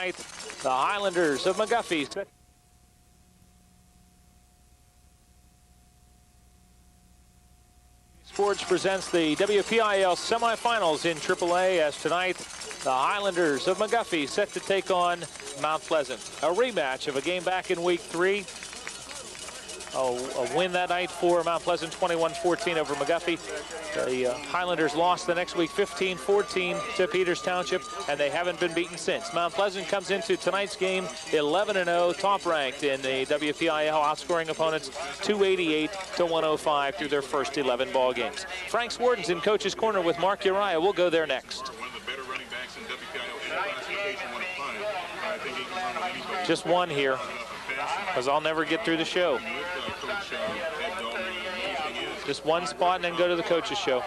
tonight, the Highlanders of McGuffey. Sports presents the WPIAL semifinals in AAA, as tonight the Highlanders of McGuffey set to take on Mt Pleasant. A rematch of a game back in week 3. A win that night for Mt Pleasant, 21-14 over McGuffey. The Highlanders lost the next week 15-14 to Peters Township, and they haven't been beaten since. Mt Pleasant comes into tonight's game 11-0, top ranked in the WPIAL, outscoring opponents 288-105 through their first 11 ball games. Frank Sworden's in Coach's Corner with Mark Uriah. We'll go there next. One of the better running backs in WPIAL classification, 1 of 5. I think he can run on anybody. Just one here, because I'll never get through the show. Just one spot and then go to the coach's show.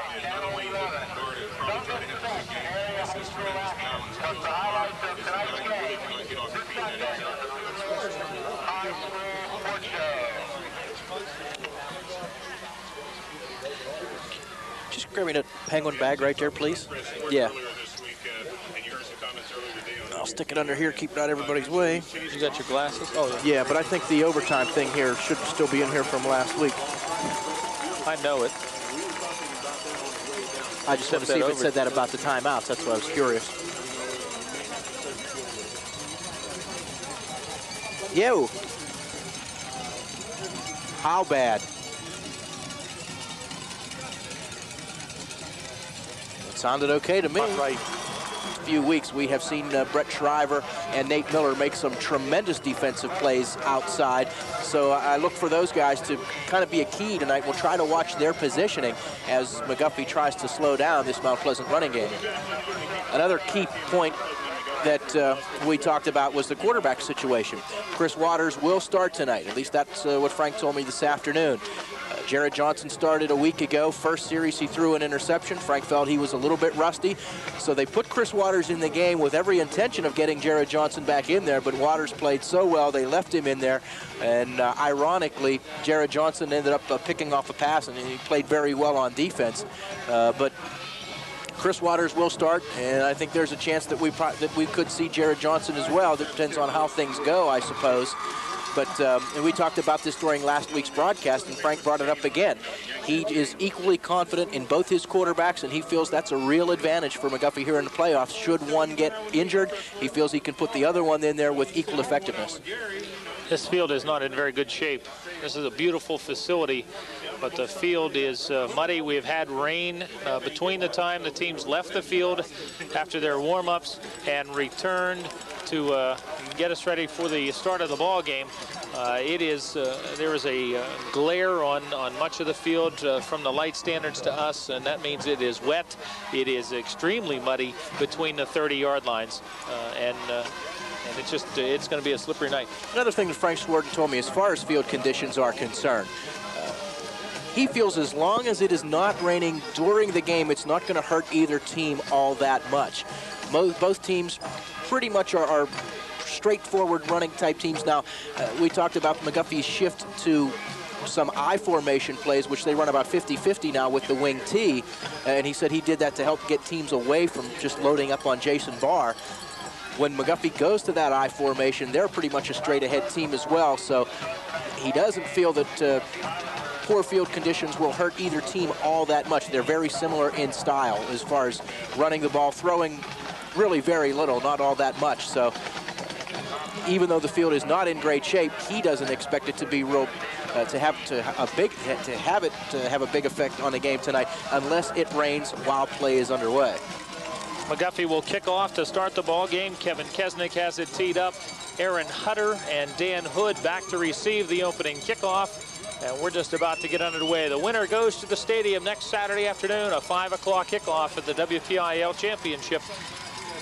Just grab me that penguin bag right there, please. Yeah. I'll stick it under here, keep it out everybody's way. You got your glasses? Oh, yeah. Yeah, but I think the overtime thing here should still be in here from last week. I know it. I just want to see if it said that about the timeouts. That's why I was curious. Yo. How bad? It sounded okay to me. Right. Few weeks we have seen Brett Shriver and Nate Miller make some tremendous defensive plays outside, so I look for those guys to kind of be a key tonight. We'll try to watch their positioning as McGuffey tries to slow down this Mt Pleasant running game. Another key point that we talked about was the quarterback situation. Chris Waters will start tonight. At least that's what Frank told me this afternoon. Jared Johnson started a week ago. First series he threw an interception. Frank felt he was a little bit rusty, so they put Chris Waters in the game with every intention of getting Jared Johnson back in there, but Waters played so well they left him in there, and ironically Jared Johnson ended up picking off a pass, and he played very well on defense. But Chris Waters will start, and I think there's a chance that we could see Jared Johnson as well. That depends on how things go, I suppose. But and we talked about this during last week's broadcast, and Frank brought it up again. He is equally confident in both his quarterbacks, and he feels that's a real advantage for McGuffey here in the playoffs. Should one get injured, he feels he can put the other one in there with equal effectiveness. This field is not in very good shape. This is a beautiful facility, but the field is muddy. We've had rain between the time the teams left the field after their warm-ups and returned to get us ready for the start of the ball game. There is a glare on much of the field from the light standards to us, and that means it is wet. It is extremely muddy between the 30-yard lines, and it's going to be a slippery night. Another thing that Frank Sworden told me, as far as field conditions are concerned, he feels as long as it is not raining during the game, it's not going to hurt either team all that much. Both teams pretty much are straightforward running type teams. Now, we talked about McGuffey's shift to some I formation plays, which they run about 50-50 now with the wing T, and he said he did that to help get teams away from just loading up on Jason Barr. When McGuffey goes to that I formation, they're pretty much a straight ahead team as well, so he doesn't feel that poor field conditions will hurt either team all that much. They're very similar in style as far as running the ball, throwing really very little, not all that much. So even though the field is not in great shape, he doesn't expect it to be real to have a big effect on the game tonight unless it rains while play is underway. McGuffey will kick off to start the ball game. Kevin Kesnick has it teed up. Aaron Hutter and Dan Hood back to receive the opening kickoff. And we're just about to get underway. The winner goes to the stadium next Saturday afternoon, a 5 o'clock kickoff at the WPIAL Championship.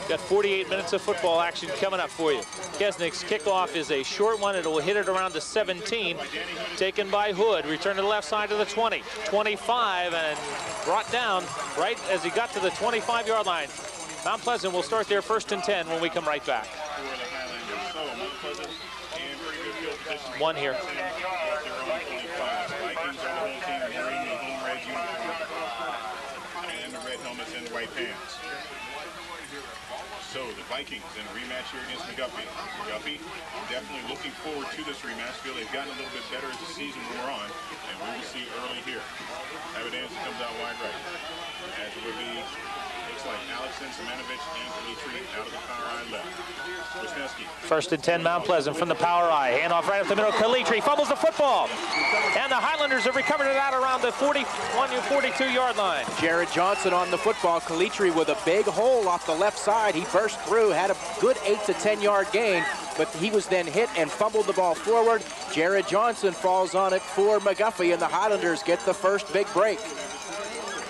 Got 48 minutes of football action coming up for you. Kesnick's kickoff is a short one. It will hit it around the 17. Taken by Hood. Return to the left side of the 20. 25 and brought down right as he got to the 25-yard line. Mt Pleasant will start their 1st and 10 when we come right back. One here. So the Vikings in a rematch here against McGuffey. McGuffey definitely looking forward to this rematch. Feel they've gotten a little bit better as the season wore on, and we will see early here. Evidence comes out wide right. As it would be, looks like Alexson, Semenovich, and Kalitri out of the power eye left. Wisniewski. First and 10, Mount Pleasant from the power eye. Handoff right up the middle. Kalitri fumbles the football. And the Highlanders have recovered it out around the 42-yard line. Jared Johnson on the football. Kalitri with a big hole off the left side. He burst through, had a good 8 to 10-yard gain, but he was then hit and fumbled the ball forward. Jared Johnson falls on it for McGuffey, and the Highlanders get the first big break.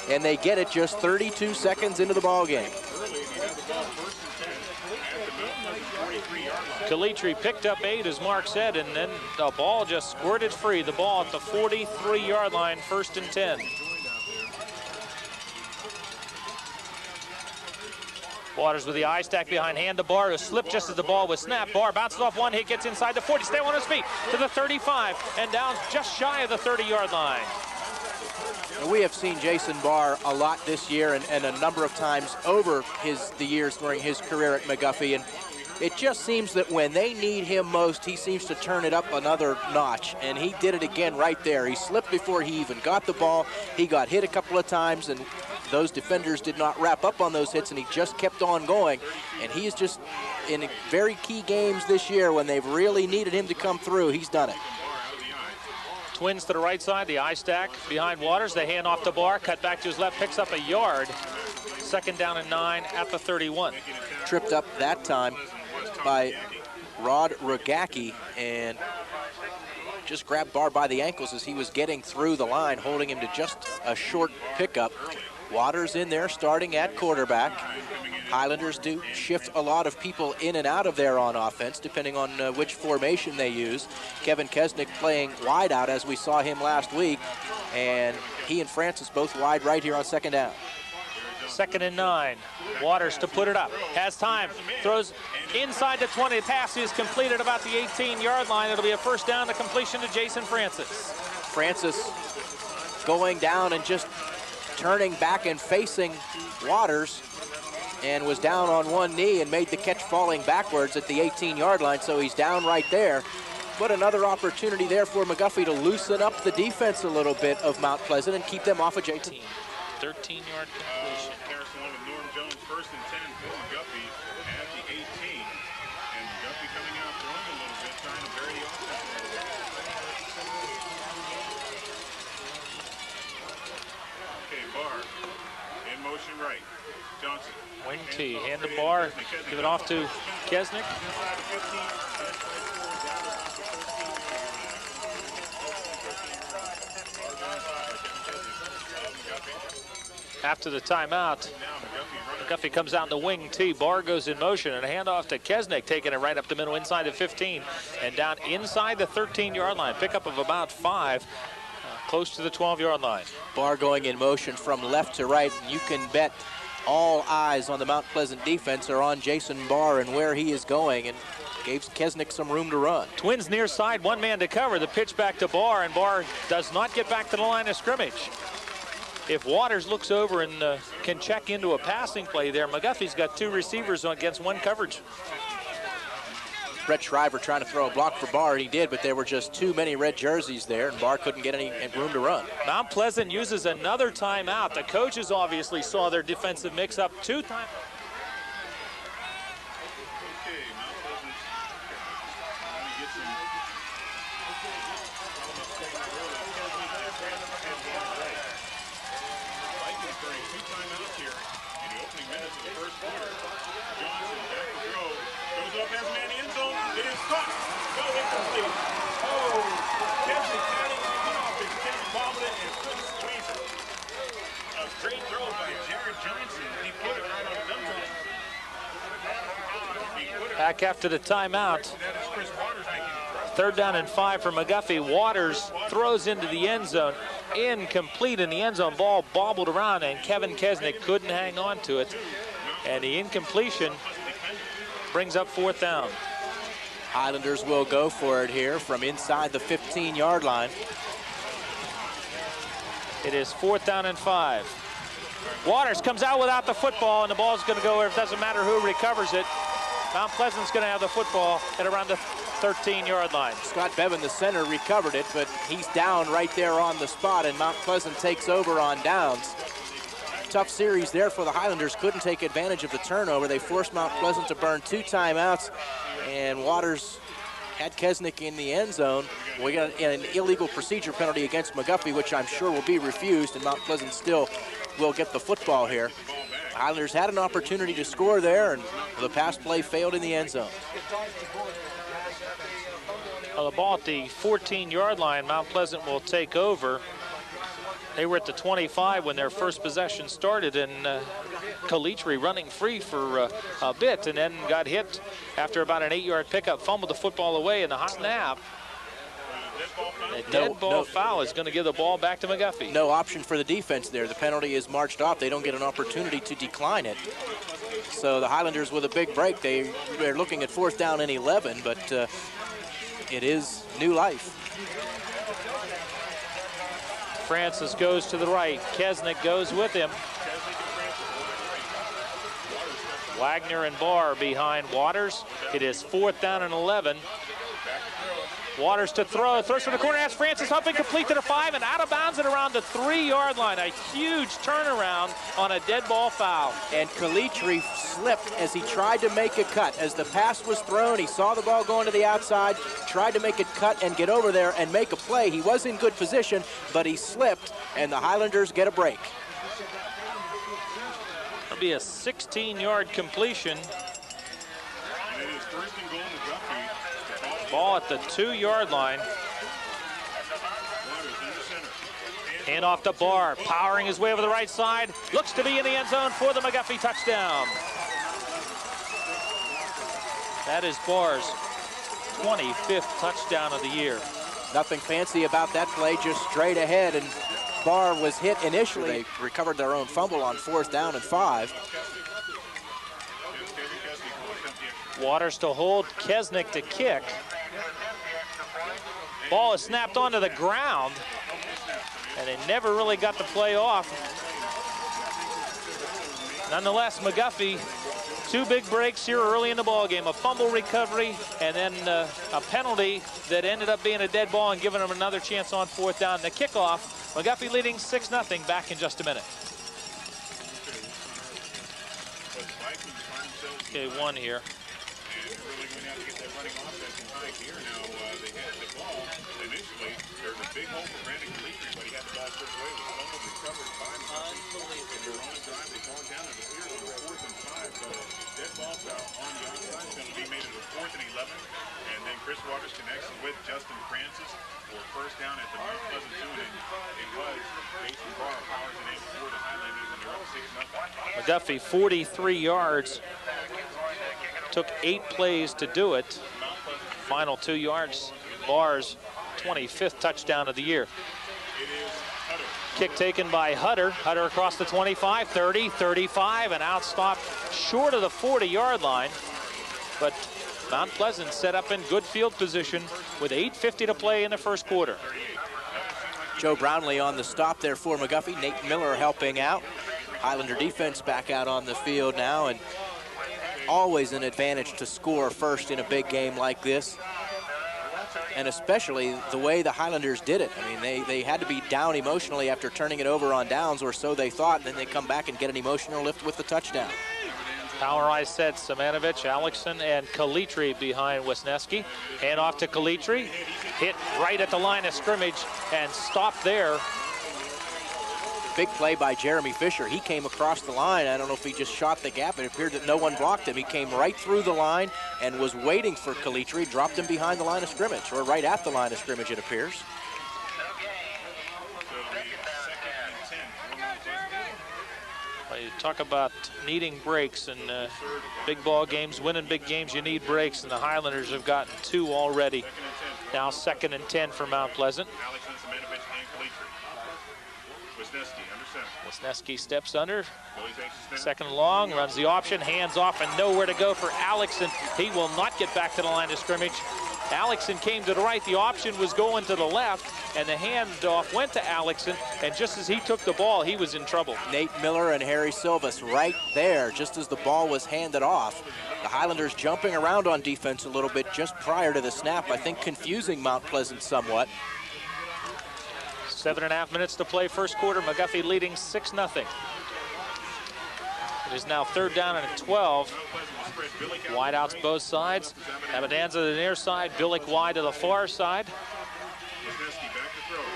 And they get it just 32 seconds into the ball game. Kalitri picked up 8, as Mark said, and then the ball just squirted free. The ball at the 43-yard line, first and 10. Waters with the eye stack behind hand to Barr, who slipped just as the ball was snapped. Barr bounces off one hit, gets inside the 40, stay on his feet to the 35, and down just shy of the 30-yard line. We have seen Jason Barr a lot this year and a number of times over the years during his career at McGuffey, and it just seems that when they need him most, he seems to turn it up another notch, and he did it again right there. He slipped before he even got the ball. He got hit a couple of times, and those defenders did not wrap up on those hits, and he just kept on going. And he is just in very key games this year when they've really needed him to come through. He's done it. Twins to the right side, the eye stack behind Waters. They hand off to Barr, cut back to his left, picks up a yard. Second down and 9 at the 31. Tripped up that time by Rod Rogacki and just grabbed Barr by the ankles as he was getting through the line, holding him to just a short pickup. Waters in there starting at quarterback. Highlanders do shift a lot of people in and out of there on offense, depending on which formation they use. Kevin Kesnick playing wide out, as we saw him last week, and he and Francis both wide right here on second down. Second and 9. Waters to put it up. Has time. Throws inside the 20. The pass is completed about the 18-yard line. It'll be a first down to completion to Jason Francis. Francis going down and just turning back and facing Waters, and was down on one knee and made the catch falling backwards at the 18-yard line, so he's down right there. But another opportunity there for McGuffey to loosen up the defense a little bit of Mount Pleasant and keep them off of J-team. 13-yard completion. Harrison with Norm Jones, first and 10 for McGuffey at the 18. And McGuffey coming out throwing a little bit, trying to vary the offense a little bit. Okay, Barr in motion right. Johnson. Wing T, hand to Barr, give it off to Kesnick. After the timeout, McGuffey comes out in the wing T. Barr goes in motion, and a handoff to Kesnick, taking it right up the middle inside the 15 and down inside the 13-yard line. Pickup of about 5, close to the 12-yard line. Barr going in motion from left to right, and you can bet all eyes on the Mount Pleasant defense are on Jason Barr and where he is going, and gave Kesnick some room to run. Twins near side, one man to cover. The pitch back to Barr, and Barr does not get back to the line of scrimmage. If Waters looks over and can check into a passing play there, McGuffey's got 2 receivers against 1 coverage. Brett Shriver trying to throw a block for Barr, and he did, but there were just too many red jerseys there, and Barr couldn't get any room to run. Mount Pleasant uses another timeout. The coaches obviously saw their defensive mix-up 2 times. Okay, Mount Pleasant trying to get some. Vikings during 2 timeouts here in the opening minutes of the first quarter. Johnson back to throw. Goes up, has a man in the end zone. It is caught. Go incomplete. Oh, Kesnick had it. He went off his chest, bobbled it, and couldn't squeeze it. A great throw by Jared Johnson. He put it right on the number. Back after the timeout. That is Chris Waters making the throw. Third down and 5 for McGuffey. Waters throws into the end zone. Incomplete in the end zone. Ball bobbled around, and Kevin Kesnick couldn't hang on to it. And the incompletion brings up 4th down. Highlanders will go for it here from inside the 15-yard line. It is 4th down and 5. Waters comes out without the football, and the ball's going to go where it doesn't matter who recovers it. Mount Pleasant's going to have the football at around the 13-yard line. Scott Bevan, the center, recovered it, but he's down right there on the spot, and Mount Pleasant takes over on downs. Tough series there for the Highlanders. Couldn't take advantage of the turnover. They forced Mount Pleasant to burn 2 timeouts, and Waters had Kesnick in the end zone. We got an illegal procedure penalty against McGuffey, which I'm sure will be refused, and Mount Pleasant still will get the football here. The Highlanders had an opportunity to score there, and the pass play failed in the end zone. Well, the ball at the 14-yard line, Mount Pleasant will take over. They were at the 25 when their first possession started, and Calitri running free for a bit, and then got hit after about an 8-yard pickup, fumbled the football away in the hot snap. A dead ball foul is going to give the ball back to McGuffey. No option for the defense there. The penalty is marched off. They don't get an opportunity to decline it. So the Highlanders with a big break. They're looking at 4th down and 11, but it is new life. Francis goes to the right. Kesnick goes with him. Wagner and Barr behind Waters. It is 4th down and 11. Waters to throw, throws from the corner, has Francis up and complete to the 5 and out of bounds at around the 3-yard line. A huge turnaround on a dead ball foul. And Calitri slipped as he tried to make a cut. As the pass was thrown, he saw the ball going to the outside, tried to make it cut and get over there and make a play. He was in good position, but he slipped, and the Highlanders get a break. It'll be a 16-yard completion. Ball at the 2-yard line. Hand off to Barr, powering his way over the right side. Looks to be in the end zone for the McGuffey touchdown. That is Barr's 25th touchdown of the year. Nothing fancy about that play, just straight ahead, and Barr was hit initially. They recovered their own fumble on 4th down and 5. Waters to hold, Kesnick to kick. Ball is snapped onto the ground, and they never really got the play off. Nonetheless, McGuffey, 2 big breaks here early in the ball game. A fumble recovery, and then a penalty that ended up being a dead ball and giving them another chance on 4th down. The kickoff, McGuffey leading 6-0. Back in just a minute. Okay, 1 here. Big hole for Brandon Calitri, but he had the ball stripped away. It was fumbled, recovered by McGuffey. And they're on the drive. They fall down at the 4th and 5. So dead ball foul on the onside penalty made it a 4th and 11. And then Chris Waters connects with Justin Francis for 1st down at the Mount Pleasant 2. And it was Jason Barr powers it in for the Highlanders, and they're up 6-0. McGuffey, 43 yards. Took 8 plays to do it. Final 2 yards. Barr's 25th touchdown of the year. Kick taken by Hutter. Hutter across the 25, 30, 35, and outstop short of the 40-yard line. But Mount Pleasant set up in good field position with 8:50 to play in the first quarter. Joe Brownlee on the stop there for McGuffey. Nate Miller helping out. Highlander defense back out on the field now, and always an advantage to score first in a big game like this. And especially the way the Highlanders did it. I mean, they had to be down emotionally after turning it over on downs, or so they thought, and then they come back and get an emotional lift with the touchdown. Powerized set, Simonovic, Alexson, and Calitri behind Wisniewski. Hand off to Calitri. Hit right at the line of scrimmage and stopped there. Big play by Jeremy Fisher. He came across the line. I don't know if he just shot the gap. It appeared that no one blocked him. He came right through the line and was waiting for Calitri, dropped him behind the line of scrimmage, or right at the line of scrimmage, it appears. Well, you talk about needing breaks, and big ball games, winning big games, you need breaks, and the Highlanders have gotten 2 already. Now 2nd and 10 for Mount Pleasant. Wisniewski steps under, 2nd and long, runs the option, hands off, and nowhere to go for Alexson. He will not get back to the line of scrimmage. Alexson came to the right. The option was going to the left, and the handoff went to Alexson, and just as he took the ball, he was in trouble. Nate Miller and Harry Silvas right there, just as the ball was handed off. The Highlanders jumping around on defense a little bit just prior to the snap, I think confusing Mount Pleasant somewhat. 7.5 minutes to play first quarter. McGuffey leading 6-0. It is now 3rd down and 12. Wide outs both sides. Abadanza to the near side. Billick wide to the far side.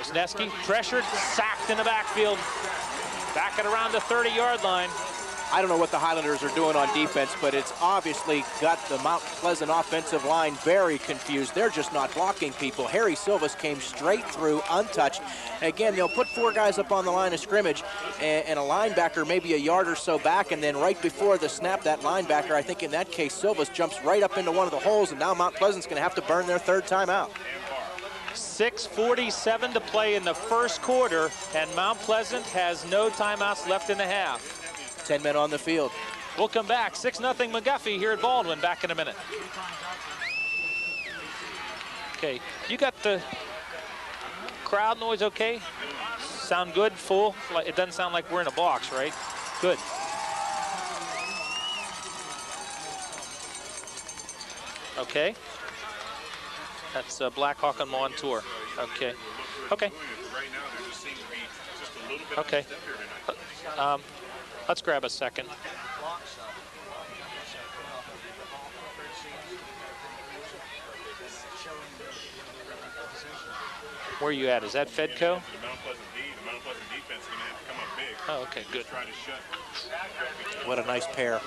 Wisniewski pressured, sacked in the backfield. Back at around the 30-yard line. I don't know what the Highlanders are doing on defense, but it's obviously got the Mount Pleasant offensive line very confused. They're just not blocking people. Harry Silvas came straight through, untouched. Again, they'll put 4 guys up on the line of scrimmage and a linebacker maybe a yard or so back, and then right before the snap, that linebacker, I think in that case, Silvas jumps right up into one of the holes, and now Mount Pleasant's going to have to burn their 3rd timeout. 6:47 to play in the first quarter, and Mount Pleasant has no timeouts left in the half. 10 men on the field. We'll come back. 6-0 McGuffey here at Baldwin. Back in a minute. Okay, you got the crowd noise okay? Sound good, full? It doesn't sound like we're in a box, right? Good. Okay. That's Black Hawk and Montour. Okay. Okay. Okay. Let's grab a second. Where are you at? Is that Fedco? The Mount Pleasant defense is going to have to come up big. Oh, okay, good. Try to shut. What a nice pair.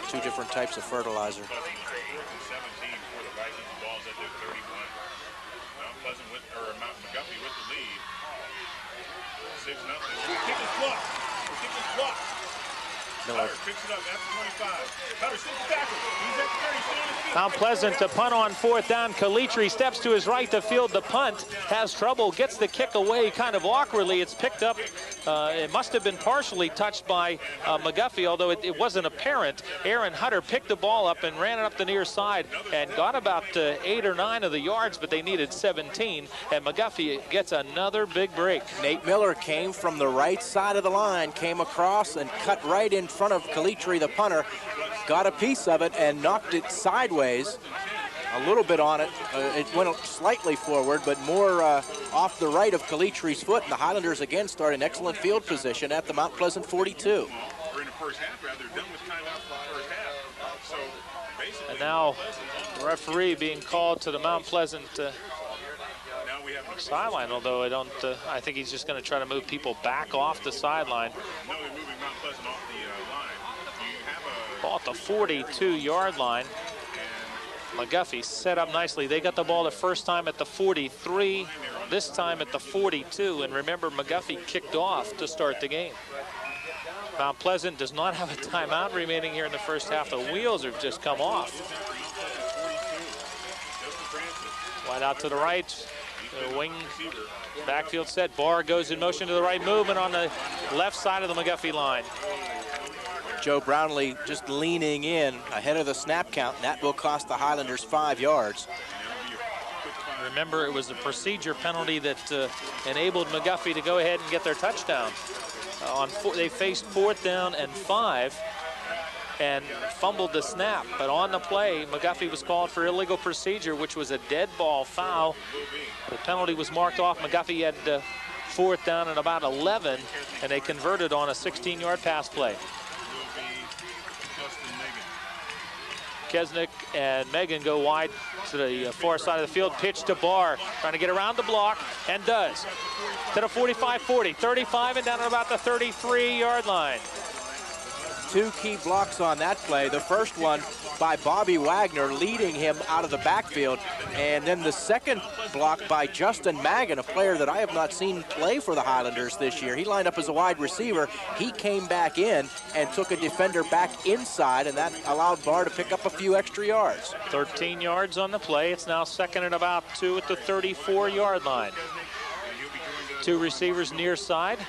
Two different types of fertilizer. 17 for the Vikings. Balls at their 31. Mount Pleasant Mount McGuffey with the lead. 6-0. Kick is blocked. Kick is blocked. Miller picks it up after 25. Cutter sends the tackle. He's at the 30. Still on his feet. Mount Pleasant to punt on 4th down. Calitri steps to his right to field the punt. Has trouble. Gets the kick away kind of awkwardly. It's picked up. It must have been partially touched by McGuffey, although it wasn't apparent. Aaron Hutter picked the ball up and ran it up the near side and got about 8 or 9 of the yards, but they needed 17. And McGuffey gets another big break. Nate Miller came from the right side of the line, came across and cut right in front of Calitri, the punter, got a piece of it and knocked it sideways. A little bit on it. It went slightly forward, but more off the right of Calitri's foot. And the Highlanders again start in excellent field position at the Mount Pleasant 42. We're in the first half, rather done with timeouts for the first half. So basically, And now the referee being called to the Mount Pleasant sideline, although I think he's just going to try to move people back off the sideline. no, they're moving Mount Pleasant off the line. Do you have a Ball at the 42-yard line. McGuffey set up nicely. They got the ball the first time at the 43, this time at the 42. And remember, McGuffey kicked off to start the game. Mount Pleasant does not have a timeout remaining here in the first half. The wheels have just come off. Wide out to the right. The wing backfield set. Barr goes in motion to the right. Movement on the left side of the McGuffey line. Joe Brownlee just leaning in ahead of the snap count, and that will cost the Highlanders 5 yards. Remember, it was a procedure penalty that enabled McGuffey to go ahead and get their touchdown. They faced 4th down and 5 and fumbled the snap, but on the play, McGuffey was called for illegal procedure, which was a dead ball foul. The penalty was marked off. McGuffey had 4th down and about 11, and they converted on a 16-yard pass play. Kesnick and Megan go wide to the far side of the field. Pitch to Barr, trying to get around the block, and does. To the 45-40, 35, and down at about the 33-yard line. 2 key blocks on that play. The first one by Bobby Wagner, leading him out of the backfield. And then the second block by Justin Magan, a player that I have not seen play for the Highlanders this year. He lined up as a wide receiver. He came back in and took a defender back inside, and that allowed Barr to pick up a few extra yards. 13 yards on the play. It's now 2nd and about 2 at the 34-yard line. 2 receivers near side.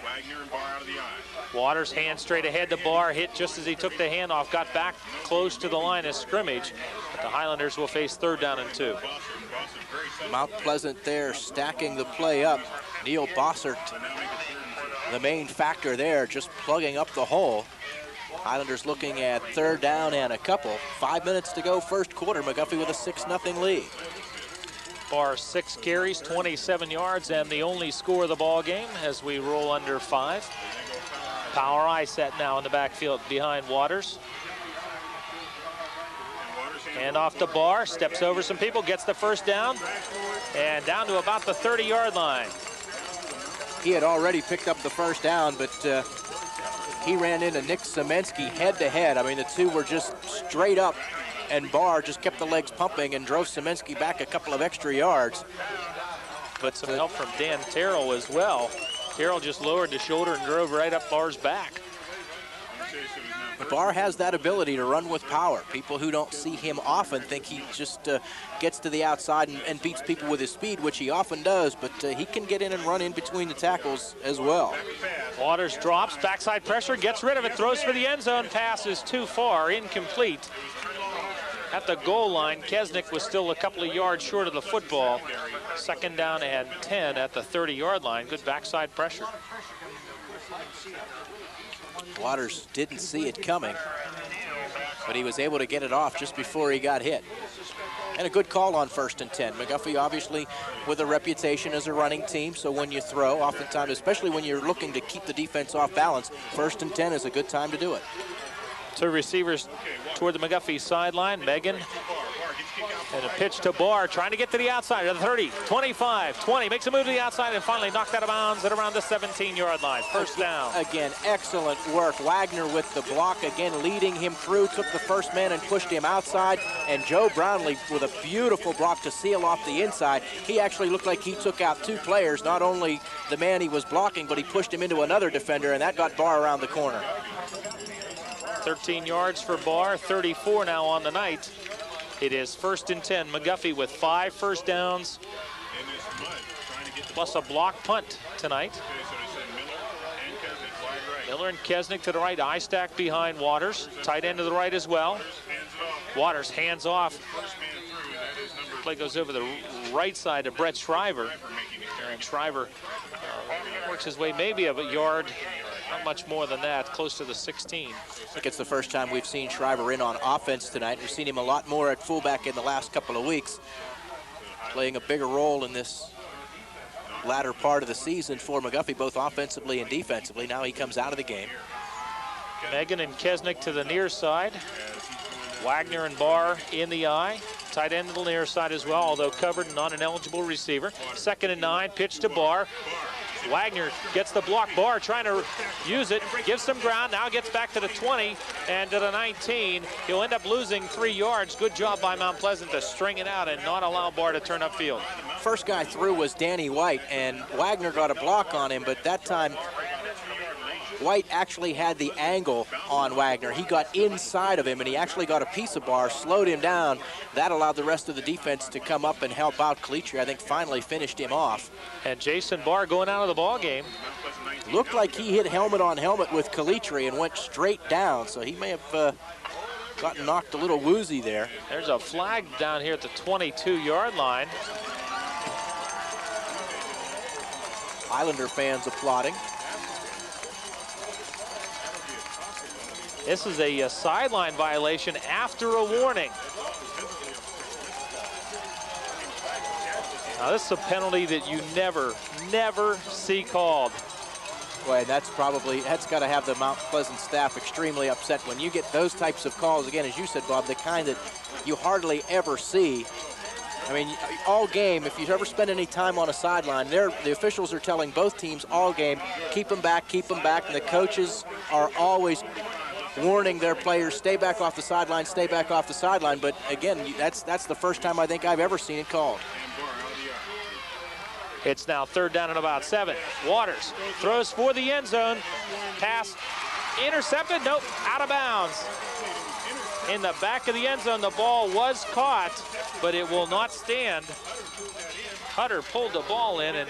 Wagner and Barr out of the eye. Waters, hand straight ahead to Barr, hit just as he took the handoff, got back close to the line of scrimmage. But the Highlanders will face 3rd down and 2. Mount Pleasant there stacking the play up. Neil Bossert, the main factor there, just plugging up the hole. Highlanders looking at 3rd down and a couple. 5 minutes to go, first quarter. McGuffey with a 6-0 lead. Barr 6 carries, 27 yards, and the only score of the ball game as we roll under 5. Power I set now in the backfield behind Waters. And off to Barr, steps over some people, gets the 1st down, and down to about the 30-yard line. He had already picked up the 1st down, but he ran into Nick Semensky head-to-head. I mean, the two were just straight up, and Barr just kept the legs pumping and drove Semensky back a couple of extra yards. But some help from Dan Terrell as well. Terrell just lowered the shoulder and drove right up Barr's back. Barr has that ability to run with power. People who don't see him often think he just gets to the outside and beats people with his speed, which he often does, but he can get in and run in between the tackles as well. Waters drops, backside pressure, gets rid of it, throws for the end zone, pass is too far, incomplete. At the goal line, Kesnick was still a couple of yards short of the football. 2nd down and 10 at the 30-yard line. Good backside pressure. Waters didn't see it coming, but he was able to get it off just before he got hit. And a good call on 1st and 10. McGuffey obviously with a reputation as a running team, so when you throw, oftentimes, especially when you're looking to keep the defense off balance, 1st and 10 is a good time to do it. 2 receivers toward the McGuffey sideline. Megan and a pitch to Barr, trying to get to the outside of the 30, 25, 20, makes a move to the outside and finally knocked out of bounds at around the 17-yard line. 1st down. Again, excellent work. Wagner with the block, again leading him through, took the 1st man and pushed him outside, and Joe Brownlee with a beautiful block to seal off the inside. He actually looked like he took out 2 players, not only the man he was blocking, but he pushed him into another defender, and that got Barr around the corner. 13 yards for Barr, 34 now on the night. It is 1st and 10. McGuffey with 5 first downs, plus a block punt tonight. Miller and Kesnick to the right, eye stack behind Waters. Tight end to the right as well. Waters hands off. Play goes over the right side to Brett Shriver. And Shriver works his way maybe of a yard, not much more than that, close to the 16. I think it's the first time we've seen Shriver in on offense tonight. We've seen him a lot more at fullback in the last couple of weeks, playing a bigger role in this latter part of the season for McGuffey, both offensively and defensively. Now he comes out of the game. Megan and Kesnick to the near side. Wagner and Barr in the eye. Tight end to the near side as well, although covered, not an eligible receiver. 2nd and 9, pitch to Barr. Wagner gets the block. Barr trying to use it, gives some ground, now gets back to the 20 and to the 19. He'll end up losing 3 yards. Good job by Mount Pleasant to string it out and not allow Barr to turn upfield. First guy through was Danny White, and Wagner got a block on him, but that time White actually had the angle on Wagner. He got inside of him, and he actually got a piece of Barr, slowed him down. That allowed the rest of the defense to come up and help out. Calitri, I think, finally finished him off. And Jason Barr going out of the ball game. Looked like he hit helmet on helmet with Calitri and went straight down, so he may have gotten knocked a little woozy there. There's a flag down here at the 22-yard line. Highlander fans applauding. This is a sideline violation after a warning. Now this is a penalty that you never see called. Boy, that's got to have the Mount Pleasant staff extremely upset when you get those types of calls. Again, as you said, Bob, the kind that you hardly ever see. I mean, all game, if you ever spend any time on a sideline, the officials are telling both teams all game, keep them back, and the coaches are always warning their players, stay back off the sideline, stay back off the sideline. But again, that's the first time I think I've ever seen it called. It's now 3rd down and about 7. Waters throws for the end zone. Pass intercepted, nope, out of bounds. In the back of the end zone, the ball was caught, but it will not stand. Hutter pulled the ball in, and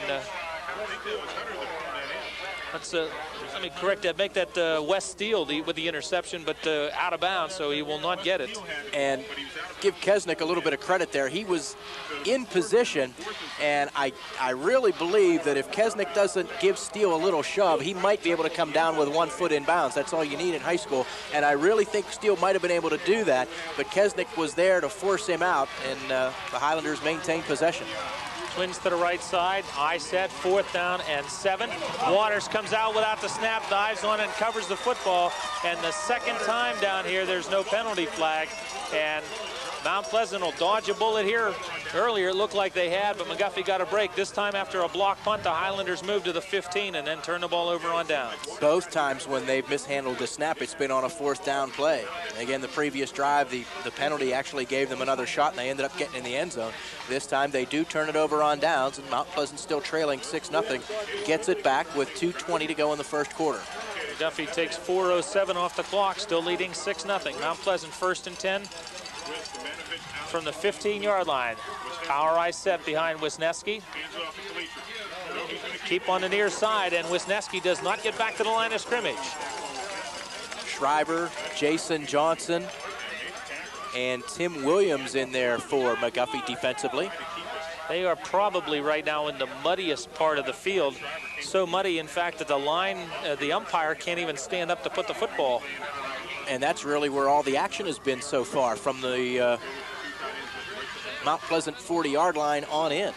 let's let me correct that, make that West Steele with the interception, but out of bounds, so he will not get it. And give Kesnick a little bit of credit there. He was in position, and I really believe that if Kesnick doesn't give Steele a little shove, he might be able to come down with 1 foot in bounds. That's all you need in high school, and I really think Steele might have been able to do that, but Kesnick was there to force him out, and the Highlanders maintained possession. Twins to the right side, eye set, 4th down and 7. Waters comes out without the snap, dives on and covers the football. And the second time down here, there's no penalty flag. And Mount Pleasant will dodge a bullet here. Earlier, it looked like they had, but McGuffey got a break. This time after a block punt, the Highlanders moved to the 15 and then turn the ball over on down. Both times when they've mishandled the snap, it's been on a 4th down play. Again, the previous drive, the penalty actually gave them another shot, and they ended up getting in the end zone. This time they do turn it over on downs, and Mount Pleasant still trailing 6-0, gets it back with 2:20 to go in the first quarter. McGuffey takes 4:07 off the clock, still leading 6-0. Mount Pleasant 1st and 10 from the 15-yard line. Power eye set behind Wisniewski. Keep on the near side, and Wisniewski does not get back to the line of scrimmage. Schreiber, Jason Johnson, and Tim Williams in there for McGuffey defensively. They are probably right now in the muddiest part of the field. So muddy, in fact, that the umpire can't even stand up to put the football. And that's really where all the action has been so far, from the Mount Pleasant 40-yard line on in.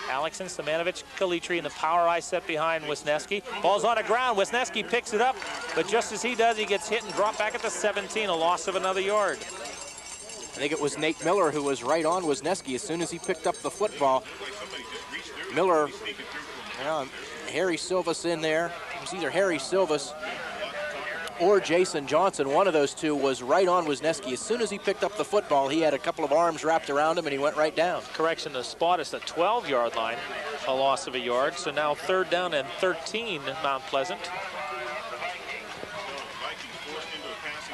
Alexson, Simonovic, Kalitri in the power eye set behind Wisniewski. Ball's on the ground. Wisniewski picks it up, but just as he does, he gets hit and dropped back at the 17, a loss of another yard. I think it was Nate Miller who was right on Wisniewski as soon as he picked up the football. Miller, Harry Silvas in there. It was either Harry Silvas or Jason Johnson. One of those two was right on Wisniewski. As soon as he picked up the football, he had a couple of arms wrapped around him and he went right down. Correction, the spot is the 12-yard line, a loss of a yard. So now 3rd down and 13, Mount Pleasant.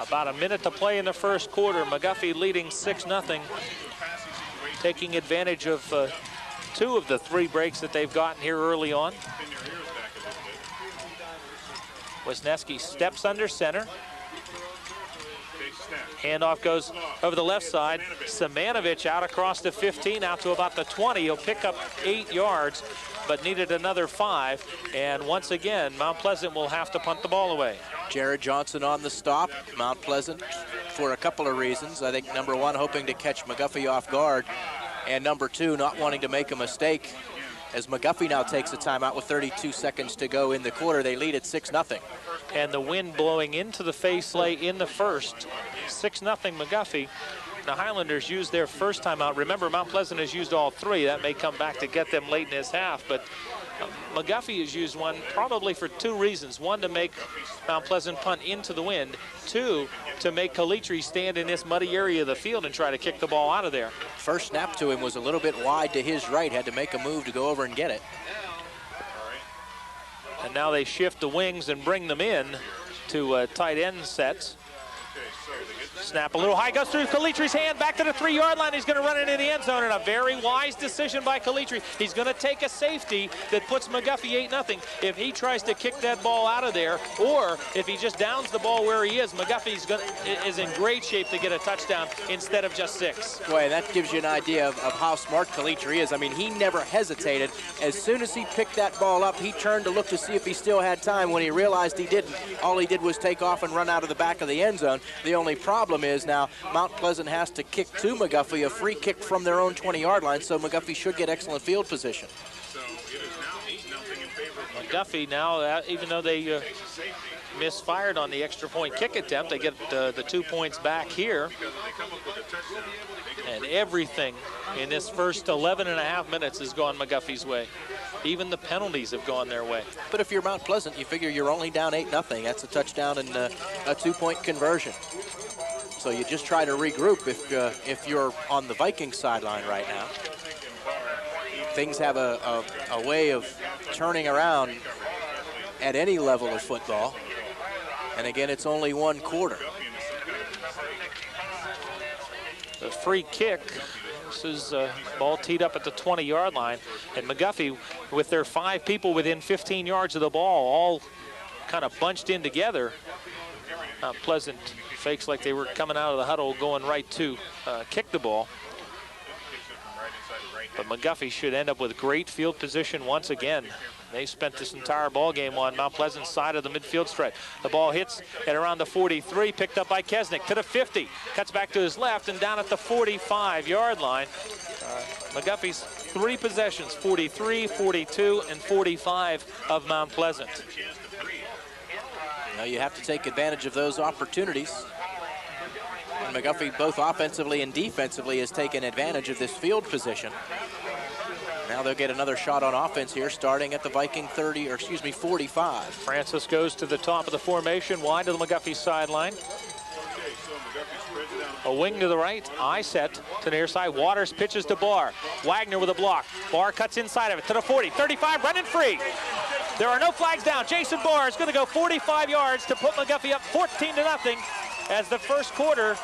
About a minute to play in the first quarter. McGuffey leading 6-0, taking advantage of 2 of the 3 breaks that they've gotten here early on. Wisniewski steps under center. Handoff goes over the left side. Simonovic out across the 15, out to about the 20. He'll pick up 8 yards, but needed another 5. And once again, Mount Pleasant will have to punt the ball away. Jared Johnson on the stop. Mount Pleasant for a couple of reasons. I think number 1, hoping to catch McGuffey off guard, and number 2, not wanting to make a mistake. As McGuffey now takes a timeout with 32 seconds to go in the quarter, they lead at 6-0. And the wind blowing into the face late in the first. 6-0 McGuffey. The Highlanders used their first timeout. Remember, Mount Pleasant has used all 3. That may come back to get them late in this half, but McGuffey has used one probably for 2 reasons. 1, to make Mount Pleasant punt into the wind. 2, to make Kalitri stand in this muddy area of the field and try to kick the ball out of there. First snap to him was a little bit wide to his right, had to make a move to go over and get it. And now they shift the wings and bring them in to tight end sets. Snap a little high, goes through Kalitri's hand, back to the 3-yard line. He's going to run it in the end zone, and a very wise decision by Kalitri. He's going to take a safety that puts McGuffey 8-0. If he tries to kick that ball out of there, or if he just downs the ball where he is, McGuffey is in great shape to get a touchdown instead of just 6. Boy, that gives you an idea of how smart Kalitri is. I mean, he never hesitated. As soon as he picked that ball up, he turned to look to see if he still had time. When he realized he didn't, all he did was take off and run out of the back of the end zone. The only problem is now Mount Pleasant has to kick to McGuffey, a free kick from their own 20-yard line, so McGuffey should get excellent field position. McGuffey now, even though they misfired on the extra point kick attempt, they get the 2 points back here. And everything in this first 11.5 minutes has gone McGuffey's way. Even the penalties have gone their way. But if you're Mount Pleasant, you figure you're only down 8-0. That's a touchdown and a 2-point conversion. So you just try to regroup if you're on the Vikings sideline right now. Things have a way of turning around at any level of football. And again, it's only 1 quarter. The free kick. This is ball teed up at the 20-yard line. And McGuffey with their 5 people within 15 yards of the ball, all kind of bunched in together. Mount Pleasant fakes like they were coming out of the huddle going right to kick the ball. But McGuffey should end up with great field position once again. They spent this entire ball game on Mount Pleasant's side of the midfield stripe. The ball hits at around the 43, picked up by Kesnick to the 50, cuts back to his left and down at the 45-yard line. McGuffey's 3 possessions, 43, 42, and 45 of Mount Pleasant. Now you have to take advantage of those opportunities. And McGuffey, both offensively and defensively, has taken advantage of this field position. Now they'll get another shot on offense here, starting at the Viking 45. Francis goes to the top of the formation, wide to the McGuffey sideline. A wing to the right, eye set to the near side. Waters pitches to Barr. Wagner with a block. Barr cuts inside of it to the 40, 35, running free. There are no flags down. Jason Barr is going to go 45 yards to put McGuffey up 14-0 as the first quarter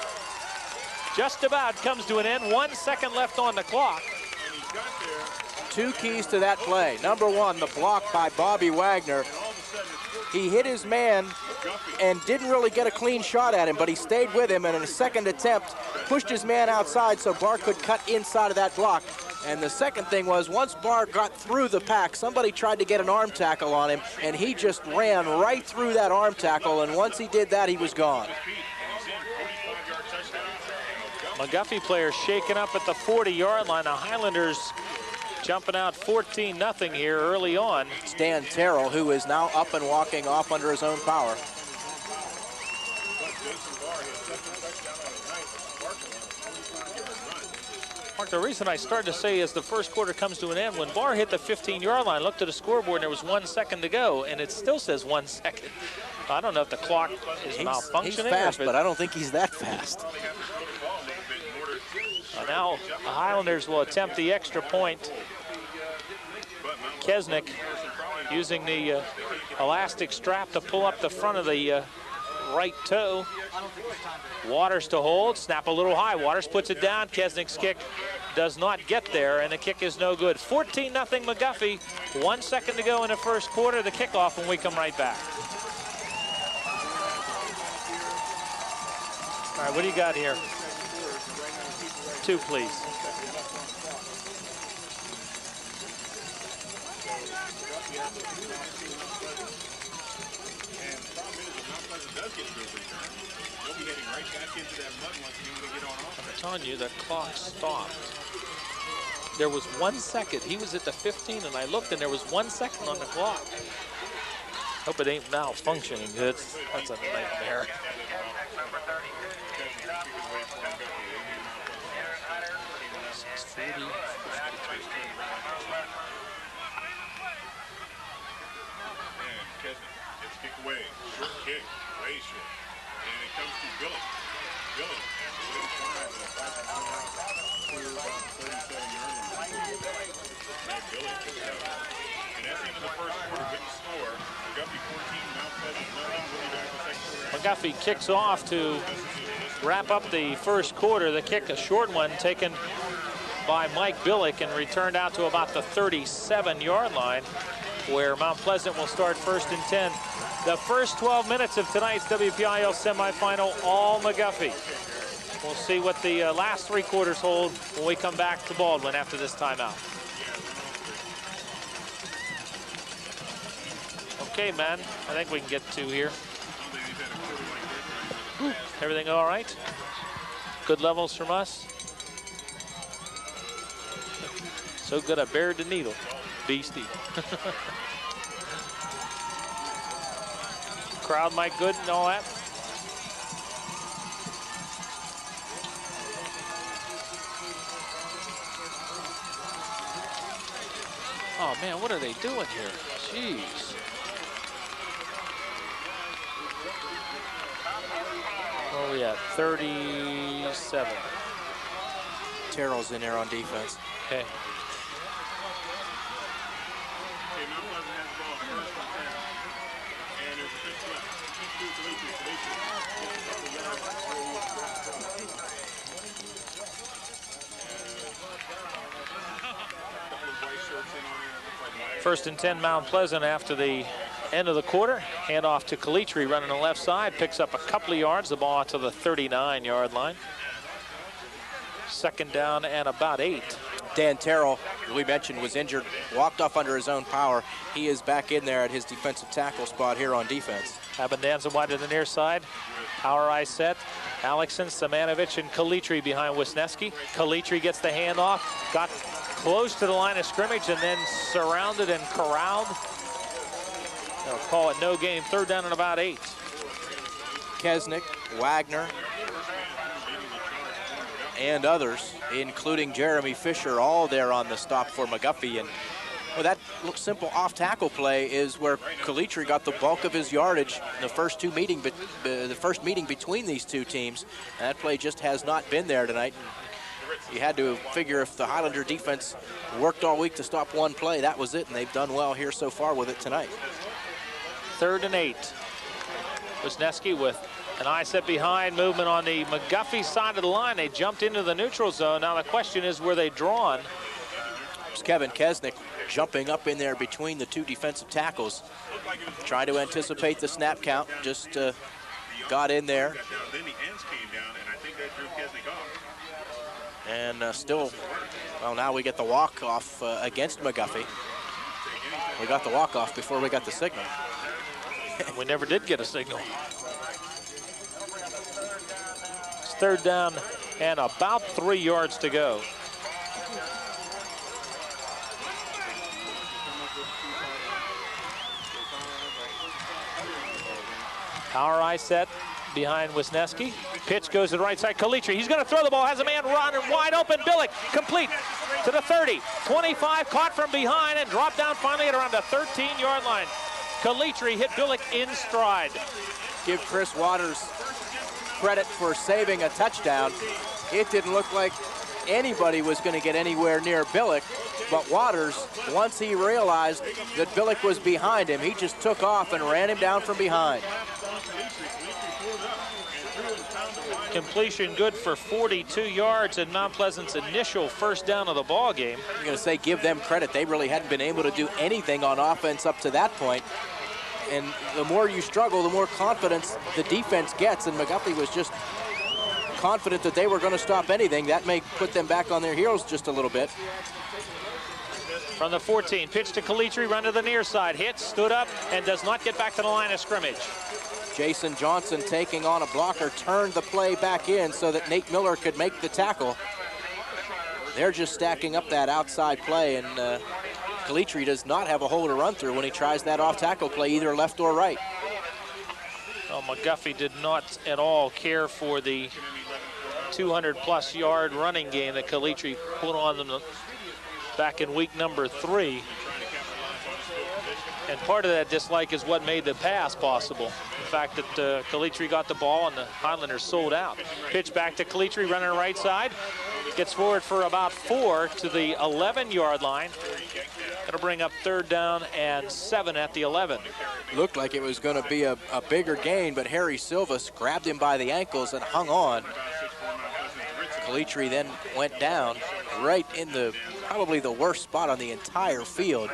just about comes to an end. 1 second left on the clock. 2 keys to that play. Number 1, the block by Bobby Wagner. He hit his man and didn't really get a clean shot at him, but he stayed with him, and in a second attempt, pushed his man outside so Barr could cut inside of that block. And the second thing was, once Barr got through the pack, somebody tried to get an arm tackle on him, and he just ran right through that arm tackle, and once he did that, he was gone. McGuffey players shaken up at the 40-yard line. The Highlanders jumping out 14-0 here early on. It's Dan Terrell, who is now up and walking off under his own power. Mark, the reason I started to say as the first quarter comes to an end, when Barr hit the 15-yard line, looked at the scoreboard, and there was 1 second to go, and it still says 1 second. I don't know if the clock is malfunctioning. He's fast, but I don't think he's that fast. Now the Highlanders will attempt the extra point. Kesnick using the elastic strap to pull up the front of the right toe. Waters to hold, snap a little high. Waters puts it down. Kesnick's kick does not get there, and the kick is no good. 14-0 McGuffey. 1 second to go in the first quarter. The kickoff when we come right back. All right, what do you got here? 2, please. I'm telling you, the clock stopped. There was 1 second. He was at the 15, and I looked, and there was 1 second on the clock. Hope it ain't malfunctioning. That's a nightmare. Away, short kick, way short, and it comes to Billy. Billy, and that's the end of the first quarter with the score. McGuffey 14, Mount Pleasant 0. We'll be back in the second quarter. McGuffey kicks off to wrap up the first quarter. The kick, a short one, taken by Mike Billick and returned out to about the 37-yard line, where Mount Pleasant will start 1st and 10. The first 12 minutes of tonight's WPIAL semifinal, all McGuffey. We'll see what the last 3 quarters hold when we come back to Baldwin after this timeout. Okay, man, I think we can get 2 here. Everything all right? Good levels from us? So good I buried the needle. Beastie. Crowd might good and all that. Oh man, what are they doing here? Jeez. Where are we at? 37. Terrell's in there on defense. Okay. First and 10 Mount Pleasant after the end of the quarter. Hand off to Calitri running the left side. Picks up a couple of yards. The ball out to the 39-yard line. Second down and about 8. Dan Terrell, we mentioned, was injured, walked off under his own power. He is back in there at his defensive tackle spot here on defense. Abundanza wide to the near side. Power eye set. Alexson, Samanovich, and Calitri behind Wisniewski. Calitri gets the handoff. Got close to the line of scrimmage and then surrounded and corralled. They'll call it no game. Third down and about 8. Kesnick, Wagner, and others, including Jeremy Fisher, all there on the stop for McGuffey. And well, that simple off-tackle play is where Calitri got the bulk of his yardage in the first meeting between these two teams. And that play just has not been there tonight. You had to figure if the Highlander defense worked all week to stop one play, that was it, and they've done well here so far with it tonight. Third and 8. Wisniewski with an eye set behind, movement on the McGuffey side of the line. They jumped into the neutral zone. Now the question is, were they drawn? It's Kevin Kesnick jumping up in there between the two defensive tackles, trying to anticipate the snap count. Just got in there. And still, well, now we get the walk-off against McGuffey. We got the walk-off before we got the signal. We never did get a signal. It's third down and about 3 yards to go. Power eye set behind Wisniewski. Pitch goes to the right side. Calitri, he's going to throw the ball. Has a man run and wide open. Billick complete to the 30. 25, caught from behind and dropped down finally at around the 13-yard line. Calitri hit Billick in stride. Give Chris Waters credit for saving a touchdown. It didn't look like anybody was going to get anywhere near Billick, but Waters, once he realized that Billick was behind him, he just took off and ran him down from behind. Completion good for 42 yards and Mount Pleasant's initial first down of the ball game. I'm going to say give them credit. They really hadn't been able to do anything on offense up to that point. And the more you struggle, the more confidence the defense gets. And McGuffey was just confident that they were going to stop anything. That may put them back on their heels just a little bit. From the 14, pitch to Calitri, run to the near side. Hits, stood up, and does not get back to the line of scrimmage. Jason Johnson taking on a blocker, turned the play back in so that Nate Miller could make the tackle. They're just stacking up that outside play, and Calitri does not have a hole to run through when he tries that off-tackle play, either left or right. Well, McGuffey did not at all care for the 200-plus yard running game that Calitri put on them back in week number 3. And part of that dislike is what made the pass possible. The fact that Calitri got the ball and the Highlanders sold out. Pitch back to Calitri, running right side. Gets forward for about 4 to the 11-yard line. That'll bring up third down and 7 at the 11. Looked like it was going to be a bigger gain, but Harry Silvas grabbed him by the ankles and hung on. Calitri then went down right in probably the worst spot on the entire field,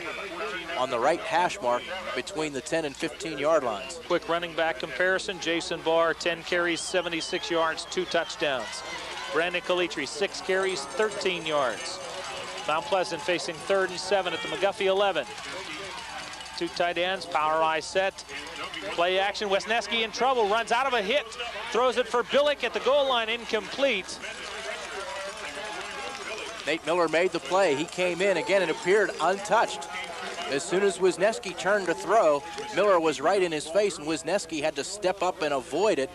on the right hash mark between the 10 and 15-yard lines. Quick running back comparison. Jason Barr, 10 carries, 76 yards, 2 touchdowns. Brandon Calitri, 6 carries, 13 yards. Mount Pleasant facing 3rd and 7 at the McGuffey 11. 2 tight ends, power eye set. Play action, Wisniewski in trouble, runs out of a hit. Throws it for Billick at the goal line, incomplete. Nate Miller made the play. He came in again and appeared untouched. As soon as Wisniewski turned to throw, Miller was right in his face, and Wisniewski had to step up and avoid it.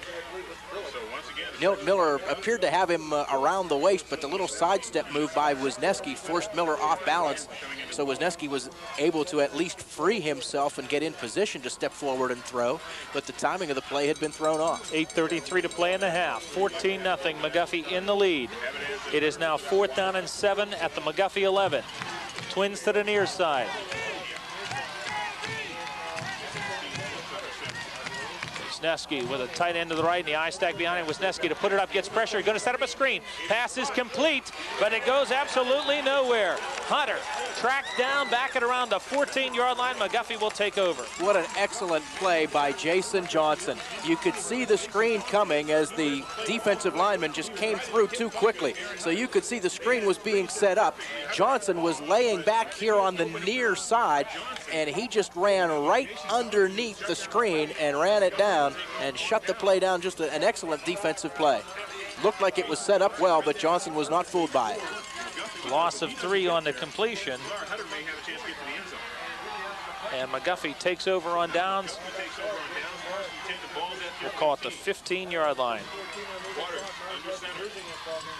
Miller appeared to have him around the waist, but the little sidestep move by Wisniewski forced Miller off balance. So Wisniewski was able to at least free himself and get in position to step forward and throw, but the timing of the play had been thrown off. 8:33 to play in the half. 14-0, McGuffey in the lead. It is now 4th down and 7 at the McGuffey 11. Twins to the near side. Wisniewski with a tight end to the right and the eye stack behind him. Wisniewski to put it up, gets pressure, going to set up a screen. Pass is complete, but it goes absolutely nowhere. Hunter tracked down back at around the 14-yard line. McGuffey will take over. What an excellent play by Jason Johnson. You could see the screen coming as the defensive lineman just came through too quickly. So you could see the screen was being set up. Johnson was laying back here on the near side, and he just ran right underneath the screen and ran it down and shut the play down. Just an excellent defensive play. Looked like it was set up well, but Johnson was not fooled by it. Loss of 3 on the completion. And McGuffey takes over on downs. We'll call it the 15-yard line.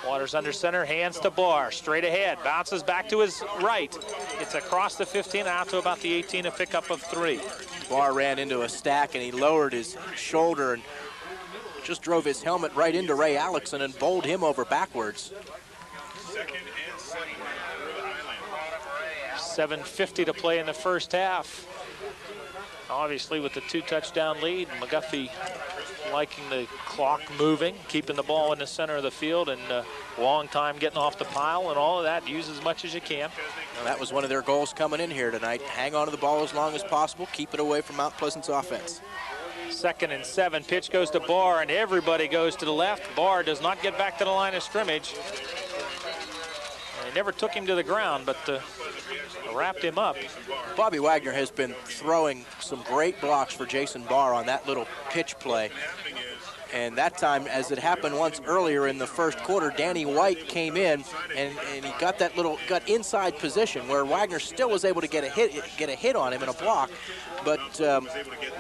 Waters under center, hands to Barr, straight ahead, bounces back to his right. It's across the 15 out to about the 18, a pickup of 3. Barr ran into a stack and he lowered his shoulder and just drove his helmet right into Ray Alexson and bowled him over backwards. 7:50 to play in the first half. Obviously with the 2-touchdown lead, McGuffey liking the clock moving, keeping the ball in the center of the field, and long time getting off the pile and all of that. Use as much as you can. Well, that was one of their goals coming in here tonight. Hang on to the ball as long as possible, keep it away from Mount Pleasant's offense. 2nd and 7, pitch goes to Barr, and everybody goes to the left. Barr does not get back to the line of scrimmage. And they never took him to the ground, but wrapped him up. Bobby Wagner has been throwing some great blocks for Jason Barr on that little pitch play. And that time, as it happened once earlier in the first quarter, Danny White came in and he got inside position where Wagner still was able to get a hit on him in a block, but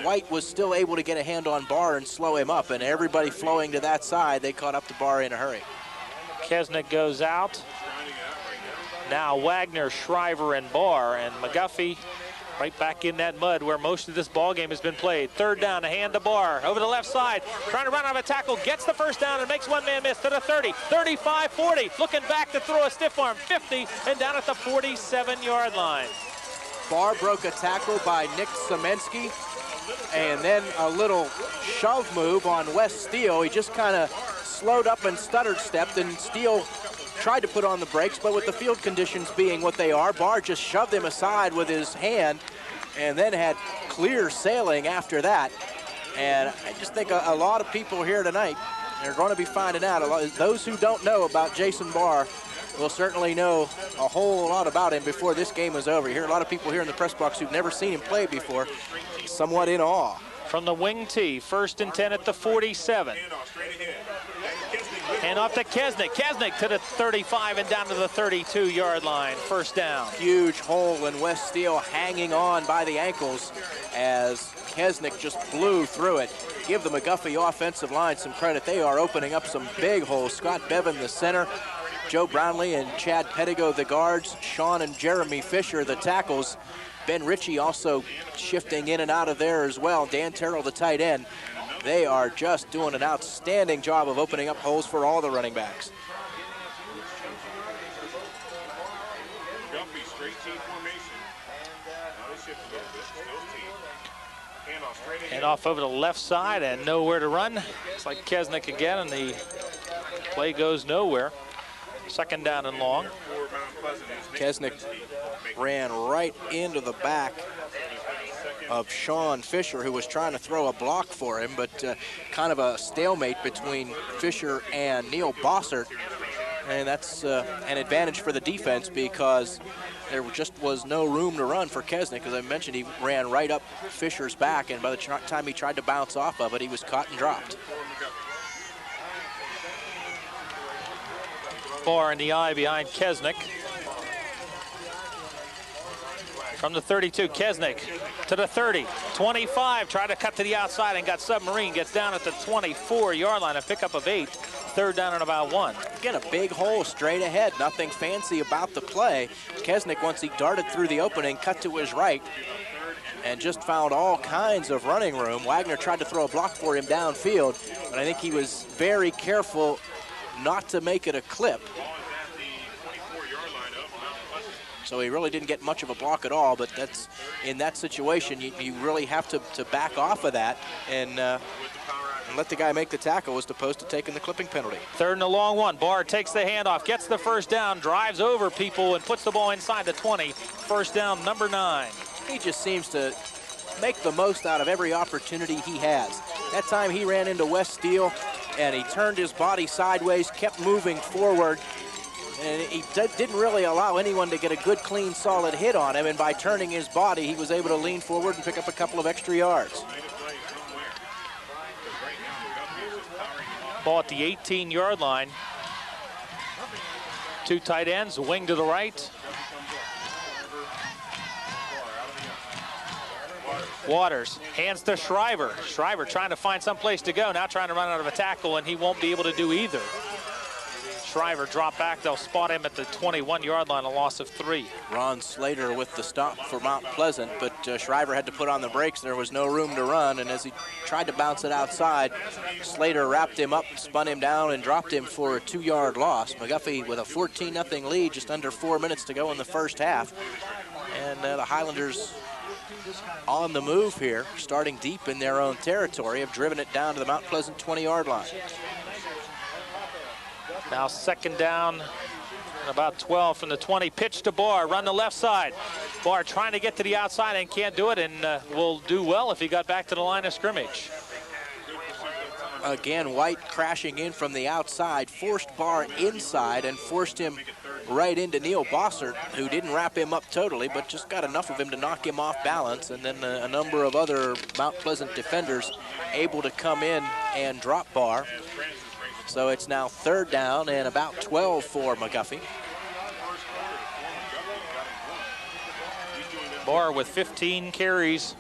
White was still able to get a hand on Barr and slow him up, and everybody flowing to that side, they caught up to Barr in a hurry. Kesnick goes out. Now Wagner, Shriver, and Barr, and McGuffey right back in that mud where most of this ball game has been played. 3rd down, a hand to Barr over the left side, trying to run out of a tackle, gets the first down and makes one man miss to the 30, 35, 40, looking back to throw a stiff arm, 50, and down at the 47-yard line. Barr broke a tackle by Nick Semensky, and then a little shove move on Wes Steele. He just kind of slowed up and stuttered stepped, and Steele tried to put on the brakes, but with the field conditions being what they are, Barr just shoved him aside with his hand and then had clear sailing after that. And I just think a lot of people here tonight are going to be finding out. Those who don't know about Jason Barr will certainly know a whole lot about him before this game is over. You hear a lot of people here in the press box who've never seen him play before, somewhat in awe. From the wing tee, 1st and 10 at the 47. And off to Kesnick. Kesnick to the 35 and down to the 32-yard line. 1st down. Huge hole in Wes Steele hanging on by the ankles as Kesnick just blew through it. Give the McGuffey offensive line some credit. They are opening up some big holes. Scott Bevan, the center. Joe Brownlee and Chad Pettigo, the guards. Sean and Jeremy Fisher, the tackles. Ben Richey also shifting in and out of there as well. Dan Terrell, the tight end. They are just doing an outstanding job of opening up holes for all the running backs. And off over the left side and nowhere to run. It's like Kesnick again, and the play goes nowhere. 2nd down and long. Kesnick ran right into the back of Sean Fisher, who was trying to throw a block for him, but kind of a stalemate between Fisher and Neil Bossert. And that's an advantage for the defense because there just was no room to run for Kesnick. As I mentioned, he ran right up Fisher's back, and by the time he tried to bounce off of it, he was caught and dropped. Barr in the eye behind Kesnick. From the 32, Kesnick to the 30, 25, tried to cut to the outside and got submarine, gets down at the 24-yard line, a pickup of 8, 3rd down and about 1. Again, a big hole straight ahead, nothing fancy about the play. Kesnick, once he darted through the opening, cut to his right and just found all kinds of running room. Wagner tried to throw a block for him downfield, but I think he was very careful not to make it a clip. So he really didn't get much of a block at all, but that's in that situation, you really have to back off of that and and let the guy make the tackle as opposed to taking the clipping penalty. Third and a long one. Barr takes the handoff, gets the first down, drives over people, and puts the ball inside the 20. First down, number 9. He just seems to make the most out of every opportunity he has. That time he ran into Wes Steele, and he turned his body sideways, kept moving forward, and he didn't really allow anyone to get a good, clean, solid hit on him, and by turning his body, he was able to lean forward and pick up a couple of extra yards. Ball at the 18-yard line. 2 tight ends, wing to the right. Waters hands to Shriver. Shriver trying to find some place to go, now trying to run out of a tackle, and he won't be able to do either. Shriver drop back. They'll spot him at the 21-yard line, a loss of 3. Ron Slater with the stop for Mount Pleasant, but Shriver had to put on the brakes. There was no room to run, and as he tried to bounce it outside, Slater wrapped him up, spun him down, and dropped him for a 2-yard loss. McGuffey with a 14-0 lead, just under 4 minutes to go in the first half. And the Highlanders on the move here, starting deep in their own territory, have driven it down to the Mount Pleasant 20-yard line. Now second down, about 12 from the 20. Pitch to Barr, run the left side. Barr trying to get to the outside and can't do it, and will do well if he got back to the line of scrimmage. Again, White crashing in from the outside, forced Barr inside and forced him right into Neil Bossert, who didn't wrap him up totally, but just got enough of him to knock him off balance, and then a number of other Mount Pleasant defenders able to come in and drop Barr. So it's now third down and about 12 for McGuffey. Barr with 15 carries.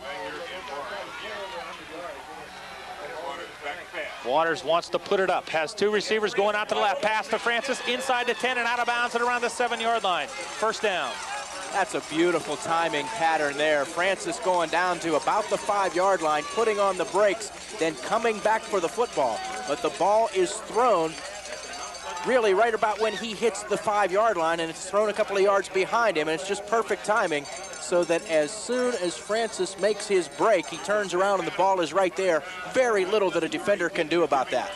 Waters wants to put it up, has 2 receivers going out to the left. Pass to Francis, inside the 10 and out of bounds at around the 7-yard line. First down. That's a beautiful timing pattern there. Francis going down to about the 5-yard line, putting on the brakes, then coming back for the football. But the ball is thrown really right about when he hits the 5-yard line, and it's thrown a couple of yards behind him, and it's just perfect timing so that as soon as Francis makes his break, he turns around and the ball is right there. Very little that a defender can do about that.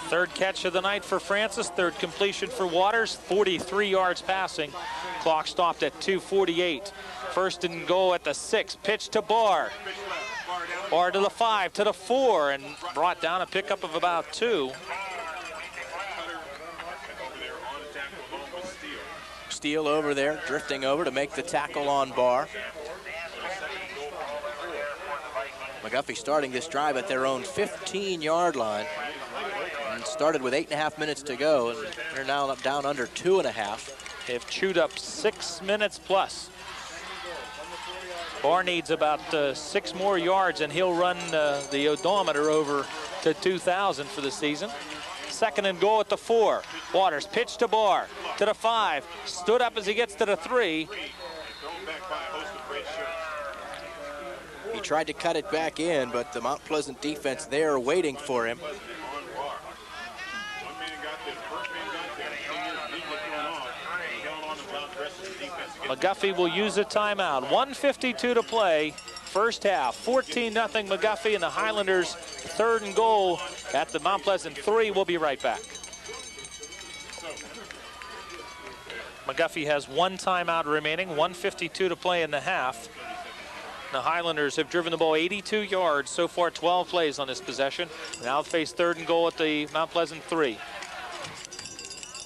Third catch of the night for Francis, third completion for Waters, 43 yards passing. Clock stopped at 2:48. First and goal at the 6, pitch to Barr. Barr to the 5, to the 4, and brought down a pickup of about 2. Steele over there, drifting over to make the tackle on Barr. McGuffey starting this drive at their own 15-yard line. And started with 8.5 minutes to go, and they're now down under 2.5. They've chewed up 6 minutes plus. Barr needs about 6 more yards, and he'll run the odometer over to 2,000 for the season. Second and goal at the 4. Waters pitch to Barr, to the 5. Stood up as he gets to the 3. He tried to cut it back in, but the Mount Pleasant defense there waiting for him. McGuffey will use a timeout. 1:52 to play, first half. 14-0 McGuffey, and the Highlanders third and goal at the Mount Pleasant 3. We'll be right back. McGuffey has 1 timeout remaining, 1:52 to play in the half. The Highlanders have driven the ball 82 yards so far, 12 plays on this possession. Now face third and goal at the Mount Pleasant 3.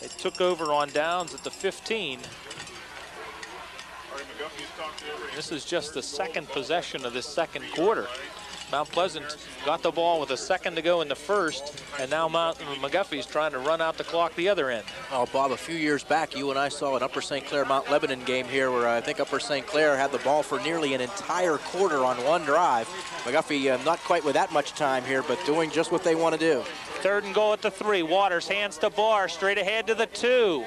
They took over on downs at the 15. This is just the second possession of this second quarter. Mount Pleasant got the ball with a second to go in the first, and now McGuffey's trying to run out the clock the other end. Oh, Bob, a few years back, you and I saw an Upper St. Clair Mount Lebanon game here where I think Upper St. Clair had the ball for nearly an entire quarter on one drive. McGuffey not quite with that much time here, but doing just what they want to do. Third and goal at the 3. Waters hands to Barr, straight ahead to the 2.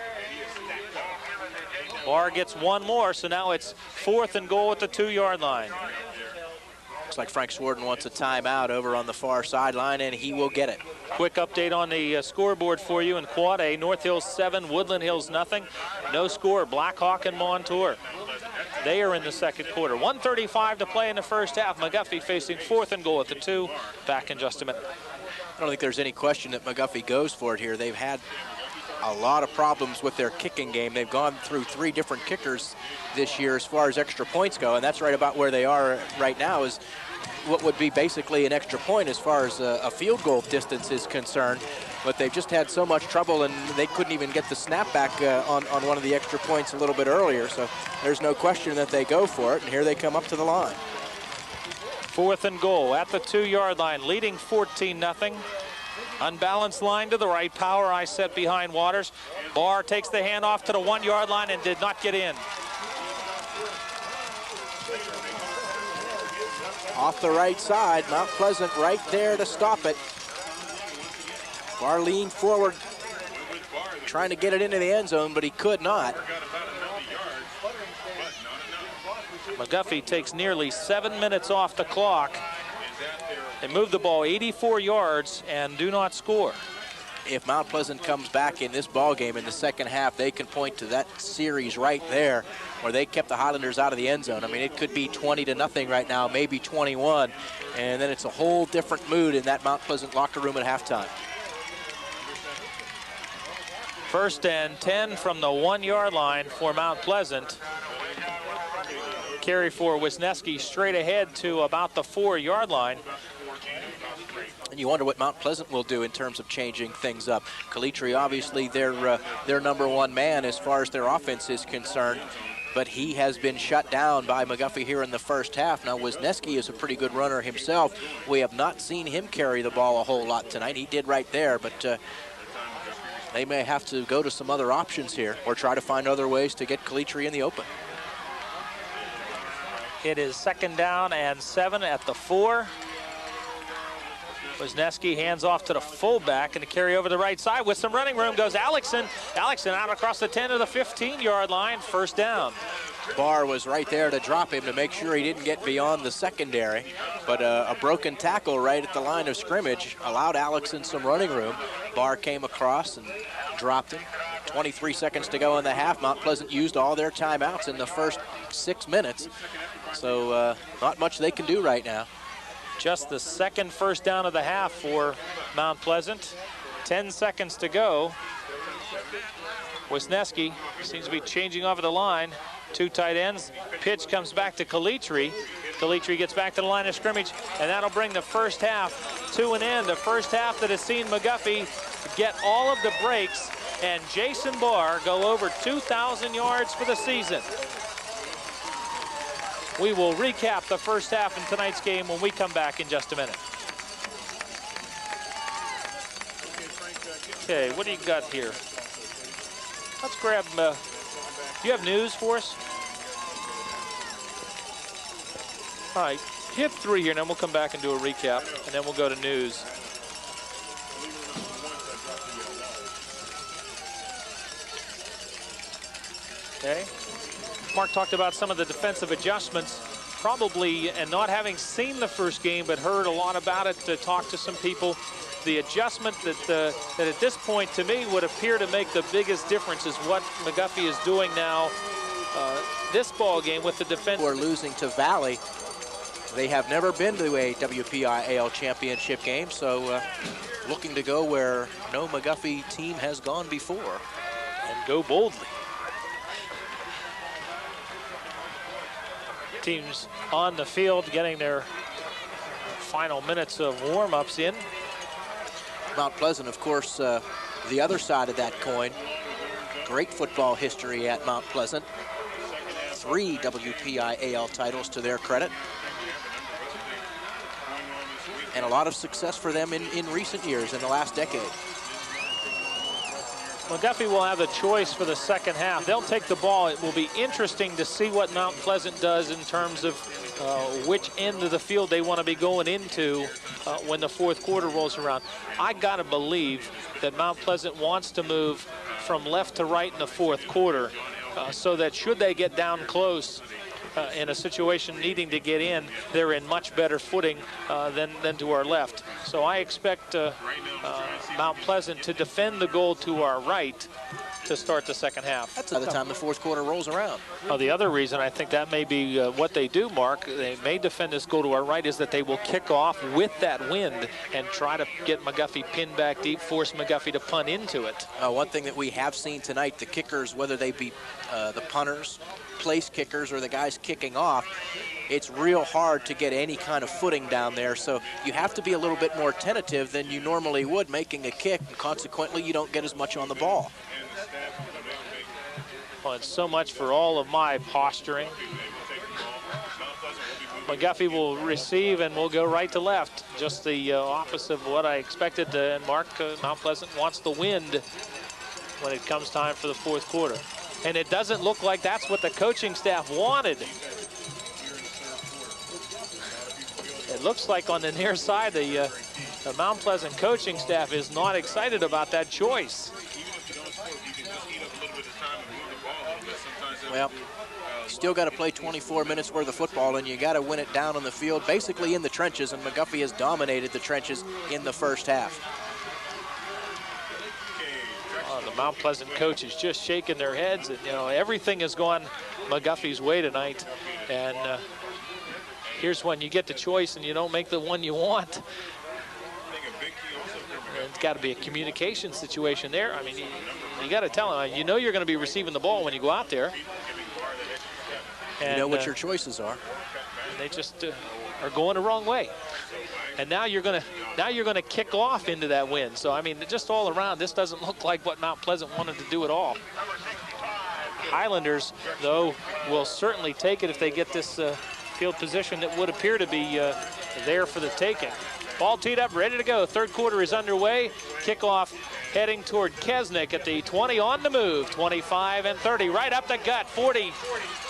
Barr gets one more, so now it's fourth and goal at the 2-yard line. Looks like Frank Sworden wants a timeout over on the far sideline, and he will get it. Quick update on the scoreboard for you in Quad A. North Hills 7, Woodland Hills nothing. No score, Blackhawk and Montour. They are in the second quarter. 1:35 to play in the first half. McGuffey facing 4th and goal at the 2. Back in just a minute. I don't think there's any question that McGuffey goes for it here. They've had a lot of problems with their kicking game. They've gone through 3 different kickers this year as far as extra points go, and that's right about where they are right now, is what would be basically an extra point as far as a field goal distance is concerned. But they've just had so much trouble, and they couldn't even get the snap back on one of the extra points a little bit earlier. So there's no question that they go for it, and here they come up to the line. 4th and goal at the 2-yard line, leading 14-0. Unbalanced line to the right, power I set behind Waters. Barr takes the handoff to the 1-yard line and did not get in. Off the right side, Mount Pleasant right there to stop it. Barr leaned forward, trying to get it into the end zone, but he could not. McGuffey takes nearly 7 minutes off the clock. They move the ball 84 yards and do not score. If Mount Pleasant comes back in this ball game in the second half, they can point to that series right there where they kept the Highlanders out of the end zone. I mean, it could be 20-0 right now, maybe 21, and then it's a whole different mood in that Mount Pleasant locker room at halftime. 1st and 10 from the 1-yard line for Mount Pleasant. Carry for Wisniewski straight ahead to about the 4-yard line. And you wonder what Mount Pleasant will do in terms of changing things up. Calitri, obviously, their #1 man as far as their offense is concerned, but he has been shut down by McGuffey here in the first half. Now, Wisniewski is a pretty good runner himself. We have not seen him carry the ball a whole lot tonight. He did right there, but they may have to go to some other options here or try to find other ways to get Calitri in the open. It is 2nd down and 7 at the 4. Wisniewski hands off to the fullback, and to carry over the right side with some running room goes Alexson. Alexson out across the 10 to the 15-yard line, 1st down. Barr was right there to drop him to make sure he didn't get beyond the secondary, but a broken tackle right at the line of scrimmage allowed Alexson some running room. Barr came across and dropped him. 23 seconds to go in the half. Mount Pleasant used all their timeouts in the first 6 minutes, so not much they can do right now. Just the second first down of the half for Mount Pleasant. 10 seconds to go. Wisniewski seems to be changing over the line. 2 tight ends. Pitch comes back to Calitri. Calitri gets back to the line of scrimmage, and that'll bring the first half to an end. The first half that has seen McGuffey get all of the breaks and Jason Barr go over 2,000 yards for the season. We will recap the first half in tonight's game when we come back in just a minute. Okay, what do you got here? Let's grab, do you have news for us? All right, hit 3 here, and then we'll come back and do a recap, and then we'll go to news. Okay. Mark talked about some of the defensive adjustments, probably, and not having seen the first game, but heard a lot about it, to talk to some people. The adjustment that at this point, to me, would appear to make the biggest difference is what McGuffey is doing now this ball game with the defense. We're losing to Valley. They have never been to a WPIAL championship game, so looking to go where no McGuffey team has gone before. And go boldly. Teams on the field getting their final minutes of warm-ups in. Mount Pleasant, of course, the other side of that coin. Great football history at Mount Pleasant. 3 WPIAL titles to their credit. And a lot of success for them in recent years, in the last decade. McGuffey will have a choice for the second half. They'll take the ball. It will be interesting to see what Mount Pleasant does in terms of which end of the field they want to be going into when the fourth quarter rolls around. I got to believe that Mount Pleasant wants to move from left to right in the fourth quarter so that should they get down close in a situation needing to get in, they're in much better footing than to our left. So I expect Mount Pleasant to defend the goal to our right to start the second half. That's by the time the fourth quarter rolls around. Well, the other reason I think that may be what they do, Mark, they may defend this goal to our right, is that they will kick off with that wind and try to get McGuffey pinned back deep, force McGuffey to punt into it. One thing that we have seen tonight, the kickers, whether they be the punters, place kickers, or the guys kicking off, it's real hard to get any kind of footing down there, so you have to be a little bit more tentative than you normally would making a kick, and consequently you don't get as much on the ball. Well, it's so much for all of my posturing. McGuffey will receive and will go right to left, just the opposite of what I expected. And Mark, Mount Pleasant wants the wind when it comes time for the fourth quarter. And it doesn't look like that's what the coaching staff wanted. It looks like on the near side, the Mount Pleasant coaching staff is not excited about that choice. Well, you still got to play 24 minutes worth of football, and you got to win it down on the field, basically in the trenches, and McGuffey has dominated the trenches in the first half. The Mount Pleasant coach is just shaking their heads, and everything has gone McGuffey's way tonight. And here's when you get the choice and you don't make the one you want. It's got to be a communication situation there. I mean, you got to tell them, you know you're going to be receiving the ball when you go out there. And, you know what your choices are. They just are going the wrong way. And now you're going to kick off into that wind. So I mean, just all around, this doesn't look like what Mount Pleasant wanted to do at all. Highlanders, though, will certainly take it if they get this field position that would appear to be there for the taking. Ball teed up, ready to go. Third quarter is underway. Kickoff heading toward Kesnick at the 20 on the move. 25 and 30, right up the gut, 40,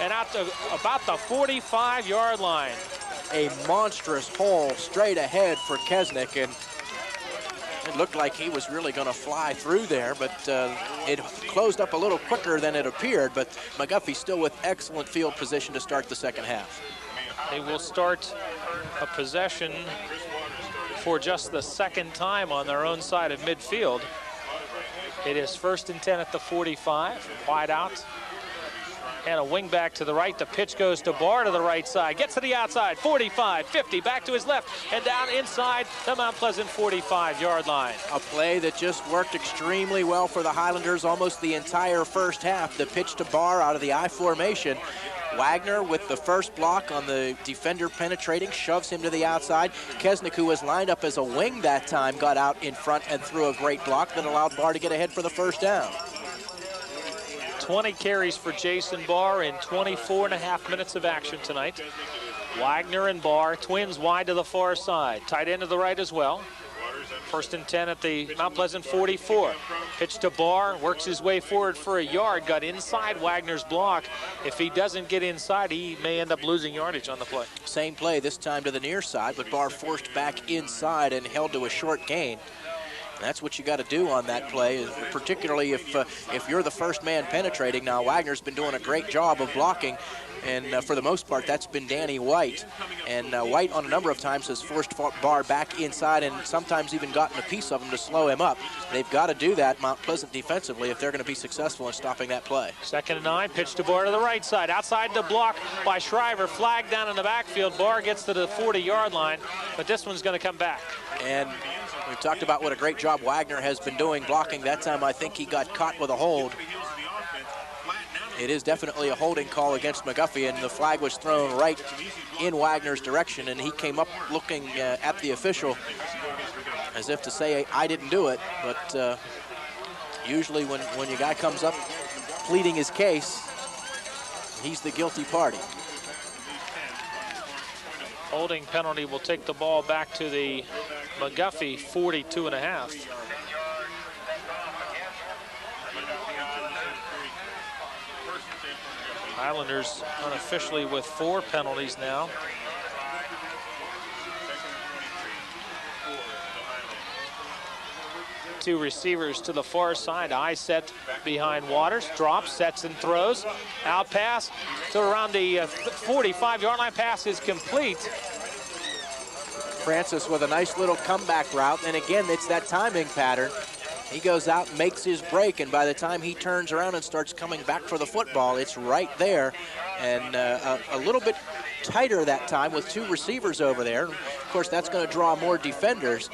and out to about the 45-yard line. A monstrous hole straight ahead for Kesnick, and it looked like he was really going to fly through there, but it closed up a little quicker than it appeared, but McGuffey still with excellent field position to start the second half. They will start a possession for just the second time on their own side of midfield. It is 1st and 10 at the 45, wide out. And a wing back to the right. The pitch goes to Barr to the right side. Gets to the outside, 45, 50, back to his left, and down inside the Mount Pleasant 45-yard line. A play that just worked extremely well for the Highlanders almost the entire first half. The pitch to Barr out of the I formation. Wagner with the first block on the defender penetrating, shoves him to the outside. Kesnick, who was lined up as a wing that time, got out in front and threw a great block that allowed Barr to get ahead for the first down. 20 carries for Jason Barr in 24.5 minutes of action tonight. Wagner and Barr, twins wide to the far side. Tight end to the right as well. 1st and 10 at the Mount Pleasant 44. Pitch to Barr, works his way forward for a yard, got inside Wagner's block. If he doesn't get inside, he may end up losing yardage on the play. Same play, this time to the near side, but Barr forced back inside and held to a short gain. That's what you got to do on that play, particularly if you're the first man penetrating. Now, Wagner's been doing a great job of blocking, and for the most part, that's been Danny White. And White, on a number of times, has forced Barr back inside and sometimes even gotten a piece of him to slow him up. They've got to do that, Mount Pleasant, defensively, if they're going to be successful in stopping that play. 2nd and 9, pitch to Barr to the right side. Outside the block by Shriver, flag down in the backfield. Barr gets to the 40-yard line, but this one's going to come back. And we've talked about what a great job Wagner has been doing blocking. That time I think he got caught with a hold. It is definitely a holding call against McGuffey, and the flag was thrown right in Wagner's direction, and he came up looking at the official as if to say, I didn't do it. But usually when your guy comes up pleading his case, he's the guilty party. Holding penalty will take the ball back to the McGuffey 42.5. Highlanders unofficially with 4 penalties now. Two receivers to the far side. I set behind Waters, drops, sets and throws. Out pass to around the 45-yard line. Pass is complete. Francis with a nice little comeback route, and again, it's that timing pattern. He goes out, makes his break, and by the time he turns around and starts coming back for the football, it's right there. And a little bit tighter that time with 2 receivers over there. Of course, that's going to draw more defenders.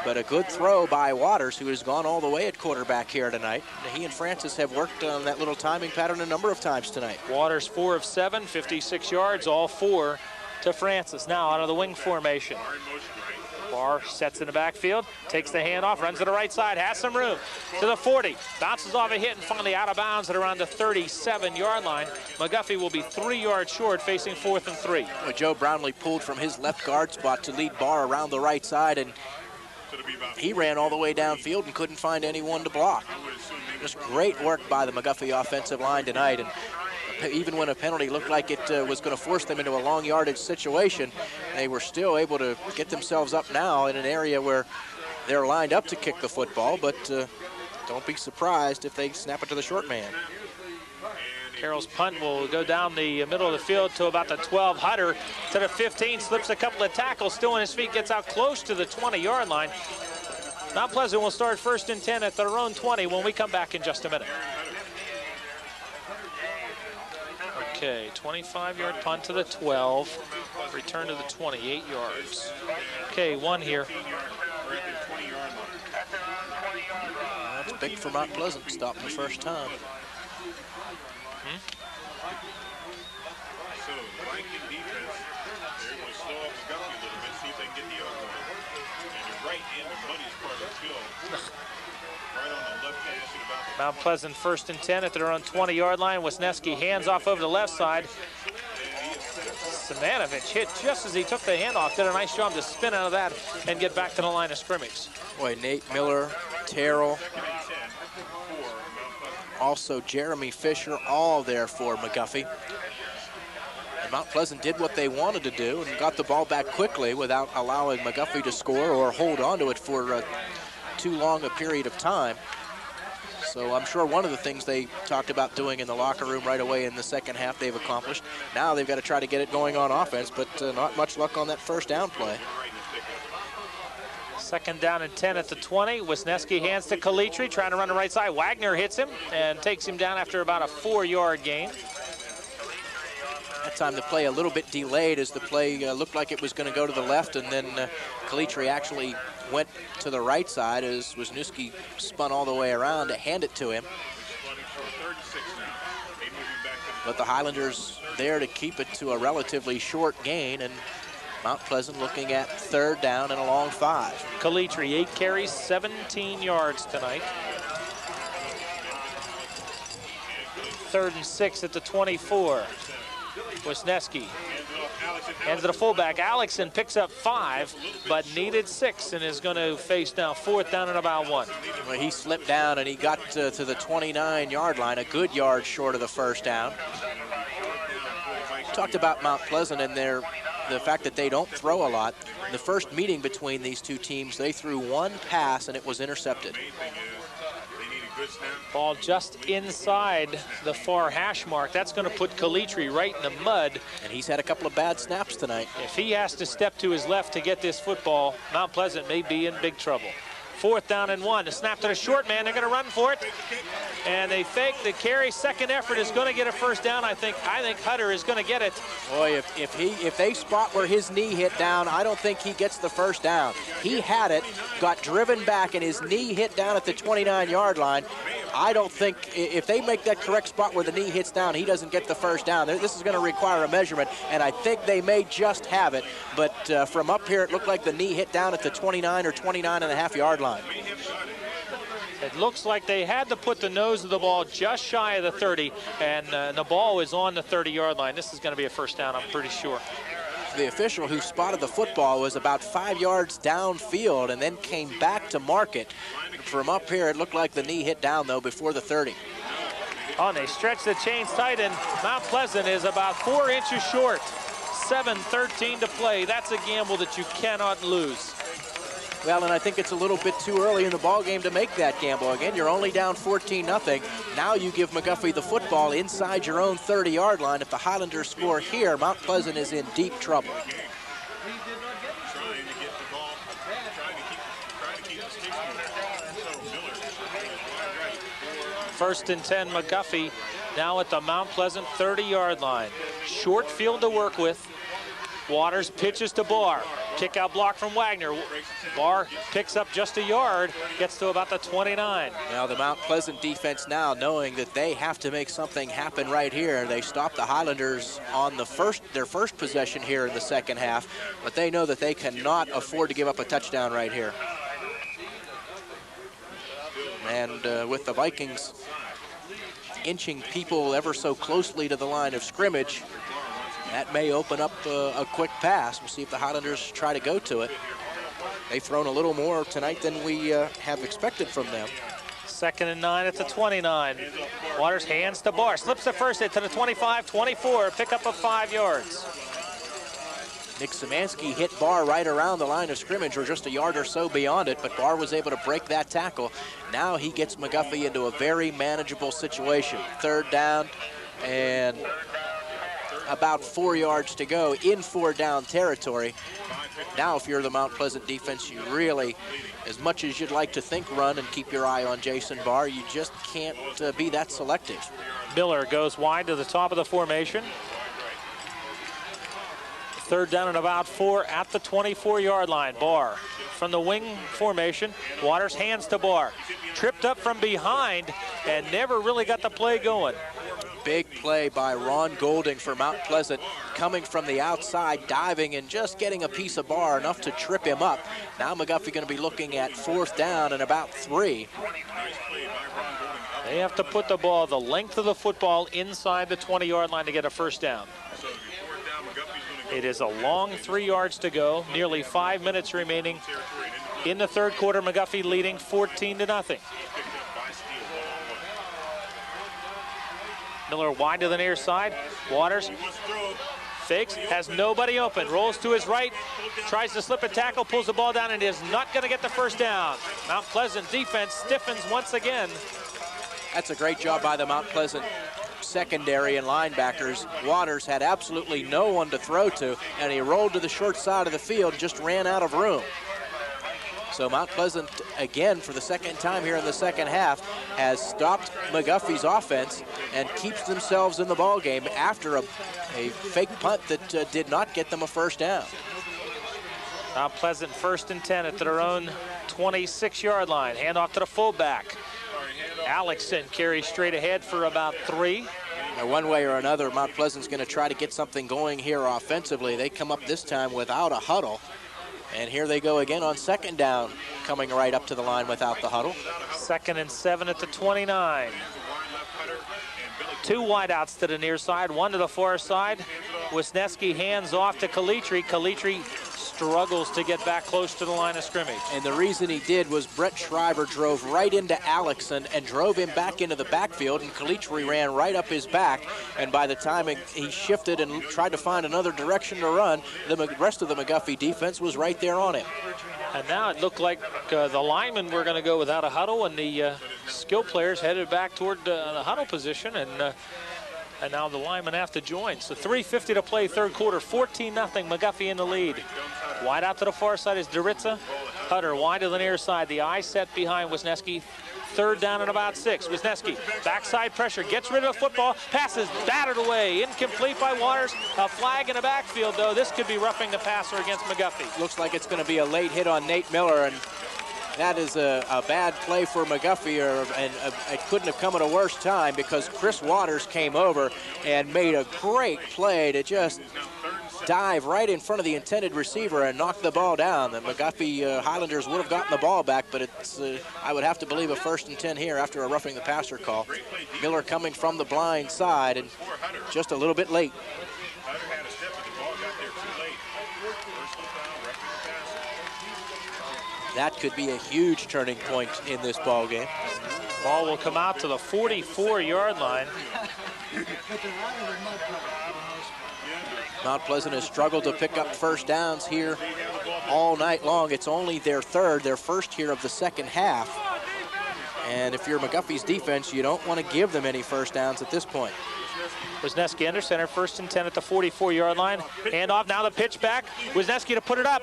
But a good throw by Waters, who has gone all the way at quarterback here tonight. He and Francis have worked on that little timing pattern a number of times tonight. Waters 4 of 7, 56 yards, all 4 to Francis. Now out of the wing formation. Barr sets in the backfield, takes the handoff, runs to the right side, has some room to the 40, bounces off a hit and finally out of bounds at around the 37-yard line. McGuffey will be 3 yards short, facing 4th and 3. Well, Joe Brownlee pulled from his left guard spot to lead Barr around the right side, and he ran all the way downfield and couldn't find anyone to block. Just great work by the McGuffey offensive line tonight, and even when a penalty looked like it was going to force them into a long yardage situation, they were still able to get themselves up now in an area where they're lined up to kick the football, but don't be surprised if they snap it to the short man. Carroll's punt will go down the middle of the field to about the 12. Hutter to the 15, slips a couple of tackles, still on his feet, gets out close to the 20-yard line. Mount Pleasant will start 1st and 10 at their own 20 when we come back in just a minute. Okay, 25-yard punt to the 12, return to the 28 yards. Okay, 1 here. That's big for Mount Pleasant, stopping the first time. So the Viking defense, they're going to slow up McGuffey a little bit, see if they can get the other one. And you're right in the muddiest part of the field. Right on the left hand, about the Mount Pleasant 1st and 10 at their own 20-yard line. Wisniewski hands off over the left side. Simonovic hit just as he took the handoff. Did a nice job to spin out of that and get back to the line of scrimmage. Boy, Nate Miller, Terrell, also Jeremy Fisher, all there for McGuffey. And Mount Pleasant did what they wanted to do and got the ball back quickly without allowing McGuffey to score or hold on to it for too long a period of time. So I'm sure one of the things they talked about doing in the locker room right away in the second half they've accomplished. Now they've got to try to get it going on offense, but not much luck on that first down play. 2nd down and 10 at the 20. Wisniewski hands to Calitri, trying to run the right side. Wagner hits him and takes him down after about a 4-yard gain. That time the play a little bit delayed as the play looked like it was going to go to the left, and then Calitri actually went to the right side as Wisniewski spun all the way around to hand it to him. But the Highlanders there to keep it to a relatively short gain, and Mount Pleasant looking at 3rd down and a long 5. Calitri, 8 carries, 17 yards tonight. 3rd and 6 at the 24. Wisniewski hands to the fullback. Alexson picks up 5, but needed 6 and is going to face now 4th down and about 1. Well, he slipped down and he got to the 29-yard line, a good yard short of the first down. Talked about Mount Pleasant and the fact that they don't throw a lot. In the first meeting between these two teams, they threw 1 pass and it was intercepted. Ball just inside the far hash mark. That's going to put Calitri right in the mud. And he's had a couple of bad snaps tonight. If he has to step to his left to get this football, Mount Pleasant may be in big trouble. 4th down and 1. The snap to the short man. They're going to run for it. And they fake the carry. Second effort is going to get a first down. I think Hutter is going to get it. Boy, if they spot where his knee hit down, I don't think he gets the first down. He had it, got driven back, and his knee hit down at the 29-yard line. I don't think, if they make that correct spot where the knee hits down, he doesn't get the first down. This is going to require a measurement, and I think they may just have it. But from up here, it looked like the knee hit down at the 29 or 29.5-yard line. It looks like they had to put the nose of the ball just shy of the 30, and the ball is on the 30-yard line. This is going to be a first down, I'm pretty sure. The official who spotted the football was about 5 yards downfield and then came back to mark it. From up here, it looked like the knee hit down, though, before the 30. Oh, and they stretch the chains tight, and Mount Pleasant is about 4 inches short. 7:13 to play. That's a gamble that you cannot lose. Well, and I think it's a little bit too early in the ball game to make that gamble. Again, you're only down 14-0. Now you give McGuffey the football inside your own 30-yard line. If the Highlanders score here, Mount Pleasant is in deep trouble. Trying to get the ball, trying to keep the sticks moving. So Miller First and 10, McGuffey now at the Mount Pleasant 30-yard line. Short field to work with. Waters pitches to Barr. Kick out block from Wagner. Barr picks up just a yard, gets to about the 29. Now the Mount Pleasant defense now knowing that they have to make something happen right here. They stopped the Highlanders on their first possession here in the second half, but they know that they cannot afford to give up a touchdown right here. And with the Vikings inching people ever so closely to the line of scrimmage, that may open up a quick pass. We'll see if the Highlanders try to go to it. They've thrown a little more tonight than we have expected from them. Second and 9 at the 29. Waters hands to Barr, slips the first hit to the 25, 24, pick up of 5 yards. Nick Szymanski hit Barr right around the line of scrimmage, or just a yard or so beyond it, but Barr was able to break that tackle. Now he gets McGuffey into a very manageable situation. Third down and about 4 yards to go in 4-down territory. Now, if you're the Mount Pleasant defense, you really, as much as you'd like to think run and keep your eye on Jason Barr, you just can't be that selective. Miller goes wide to the top of the formation. Third down and about 4 at the 24-yard line. Barr from the wing formation. Waters hands to Barr. Tripped up from behind and never really got the play going. Big play by Ron Golding for Mount Pleasant, coming from the outside, diving and just getting a piece of Barr enough to trip him up. Now McGuffey going to be looking at 4th down and about 3. They have to put the ball the length of the football inside the 20-yard line to get a first down. It is a long 3 yards to go, nearly 5 minutes remaining in the third quarter. McGuffey leading 14-0. Miller wide to the near side. Waters fakes, has nobody open, rolls to his right, tries to slip a tackle, pulls the ball down, and is not going to get the first down. Mount Pleasant defense stiffens once again. That's a great job by the Mount Pleasant secondary and linebackers. Waters had absolutely no one to throw to, and he rolled to the short side of the field and just ran out of room. So Mount Pleasant, again, for the second time here in the second half, has stopped McGuffey's offense and keeps themselves in the ball game after a fake punt that did not get them a first down. Mount Pleasant first and 10 at their own 26-yard line. Hand off to the fullback. Alexson carries straight ahead for about 3. Now, one way or another, Mount Pleasant's going to try to get something going here offensively. They come up this time without a huddle. And here they go again on second down, coming right up to the line without the huddle. 2nd and 7 at the 29. 2 wideouts to the near side, 1 to the far side. Wisniewski hands off to Calitri. Calitri struggles to get back close to the line of scrimmage. And the reason he did was Brett Shriver drove right into Alexson and drove him back into the backfield, and Calitri ran right up his back. And by the time he shifted and tried to find another direction to run, the rest of the McGuffey defense was right there on him. And now it looked like the linemen were going to go without a huddle, and the skill players headed back toward the huddle position, and now the linemen have to join. So 3:50 to play, third quarter, 14-0, McGuffey in the lead. Wide out to the far side is Doritza. Hutter wide to the near side. The eye set behind Wisniewski. Third down and about 6. Wisniewski, backside pressure, gets rid of the football, passes battered away, incomplete by Waters. A flag in the backfield, though. This could be roughing the passer against McGuffey. Looks like it's going to be a late hit on Nate Miller, and that is a bad play for McGuffey, and it couldn't have come at a worse time, because Chris Waters came over and made a great play to just dive right in front of the intended receiver and knock the ball down. The McGuffey Highlanders would have gotten the ball back, but it's I would have to believe a 1st and 10 here after a roughing the passer call. Miller coming from the blind side and just a little bit late. That could be a huge turning point in this ball game. Ball will come out to the 44-yard line. Mount Pleasant has struggled to pick up first downs here all night long. It's only their first here of the second half. And if you're McGuffey's defense, you don't want to give them any first downs at this point. Wisniewski under center, 1st and 10 at the 44-yard line. Hand off, now the pitch back. Wisniewski to put it up.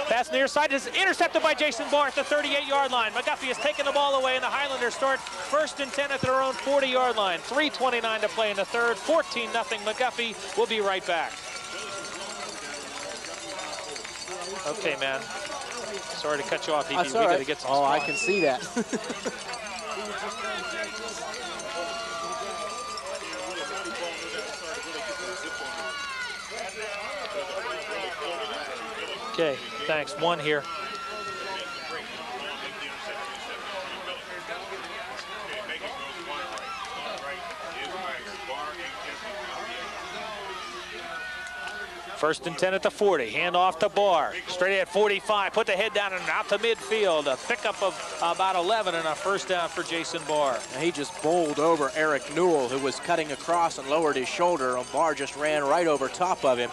Pass on the near side is intercepted by Jason Barr at the 38-yard line. McGuffey has taken the ball away, and the Highlanders start 1st and 10 at their own 40-yard line. 3:29 to play in the third. 14-0 McGuffey. We'll be right back. Okay, man. Sorry to cut you off, EB. We got to get some Oh, spot. I can see that. Okay, thanks. One here. First and 10 at the 40. Hand off to Barr. Straight at 45. Put the head down and out to midfield. A pickup of about 11 and a first down for Jason Barr. And he just bowled over Eric Newell, who was cutting across and lowered his shoulder. Barr just ran right over top of him.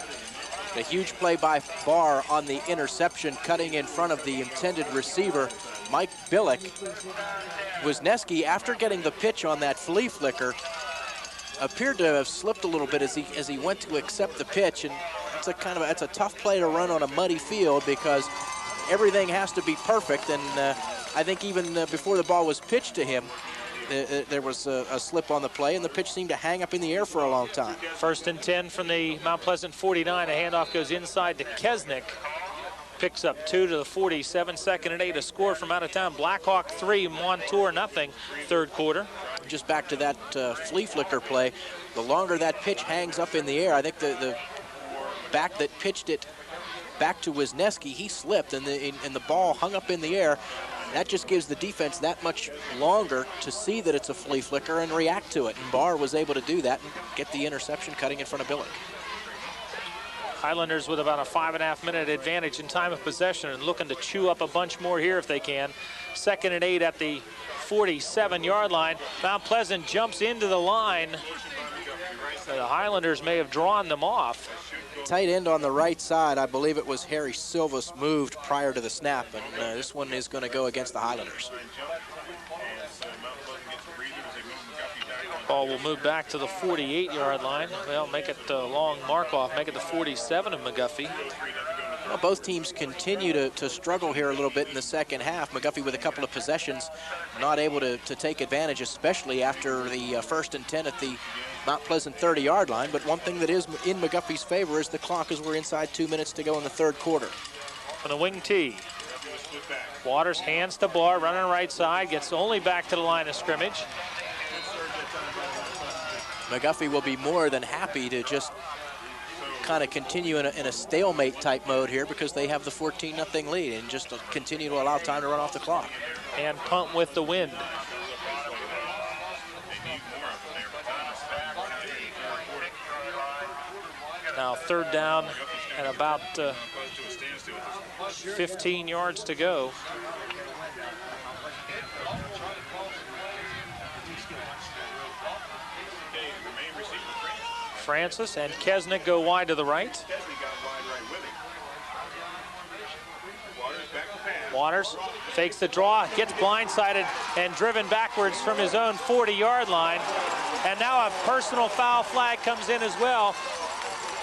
A huge play by Barr on the interception, cutting in front of the intended receiver, Mike Billick. Wisniewski, after getting the pitch on that flea flicker, appeared to have slipped a little bit as he went to accept the pitch, and it's a tough play to run on a muddy field because everything has to be perfect. And I think even before the ball was pitched to him, there was a slip on the play, and the pitch seemed to hang up in the air for a long time. 1st and 10 from the Mount Pleasant 49. A handoff goes inside to Kesnick. Picks up 2 to the 47. 2nd and 8. A score from out of town. Blackhawk 3, Montour nothing. Third quarter. Just back to that flea flicker play. The longer that pitch hangs up in the air, I think the back that pitched it back to Wisniewski, he slipped, and the ball hung up in the air. That just gives the defense that much longer to see that it's a flea flicker and react to it. And Barr was able to do that and get the interception cutting in front of Billick. Highlanders with about a 5.5 minute advantage in time of possession and looking to chew up a bunch more here if they can. 2nd and 8 at the 47-yard line. Mount Pleasant jumps into the line. The Highlanders may have drawn them off. Tight end on the right side, I believe it was Harry Silvas, moved prior to the snap, and this one is going to go against the Highlanders. Ball will move back to the 48-yard line. Well, make it a long mark off, make it the 47 of McGuffey. Well, both teams continue to struggle here a little bit in the second half. McGuffey with a couple of possessions, not able to take advantage, especially after the 1st and 10 at the Mount Pleasant 30-yard line. But one thing that is in McGuffey's favor is the clock, as we're inside 2 minutes to go in the third quarter. On the wing tee, Waters hands to Barr, running right side, gets only back to the line of scrimmage. McGuffey will be more than happy to just kind of continue in a stalemate type mode here because they have the 14-0 lead and just continue to allow time to run off the clock. And punt with the wind. Now 3rd down and about 15 yards to go. Francis and Kesnick go wide to the right. Waters fakes the draw, gets blindsided and driven backwards from his own 40-yard line. And now a personal foul flag comes in as well.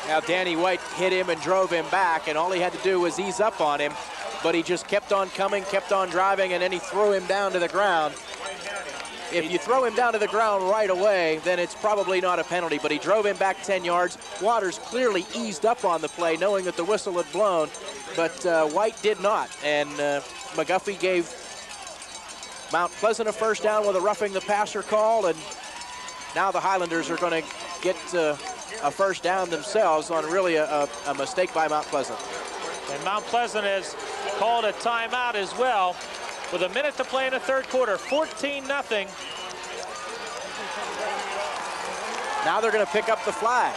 Now Danny White hit him and drove him back, and all he had to do was ease up on him, but he just kept on coming, kept on driving, and then he threw him down to the ground. If you throw him down to the ground right away, then it's probably not a penalty, but he drove him back 10 yards. Waters clearly eased up on the play, knowing that the whistle had blown, but White did not. And McGuffey gave Mount Pleasant a first down with a roughing the passer call, and now the Highlanders are going to get a first down themselves on really a mistake by Mount Pleasant. And Mount Pleasant has called a timeout as well. With a minute to play in the third quarter, 14-0. Now they're going to pick up the flag.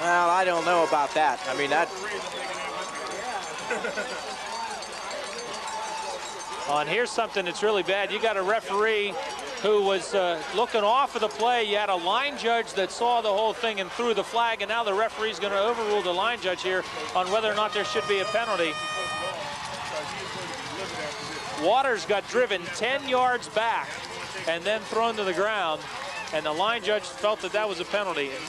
Well, I don't know about that. I mean, that... And here's something that's really bad. You got a referee who was looking off of the play. You had a line judge that saw the whole thing and threw the flag, and now the referee's going to overrule the line judge here on whether or not there should be a penalty. Waters got driven 10 yards back and then thrown to the ground. and the line judge felt that that was a penalty and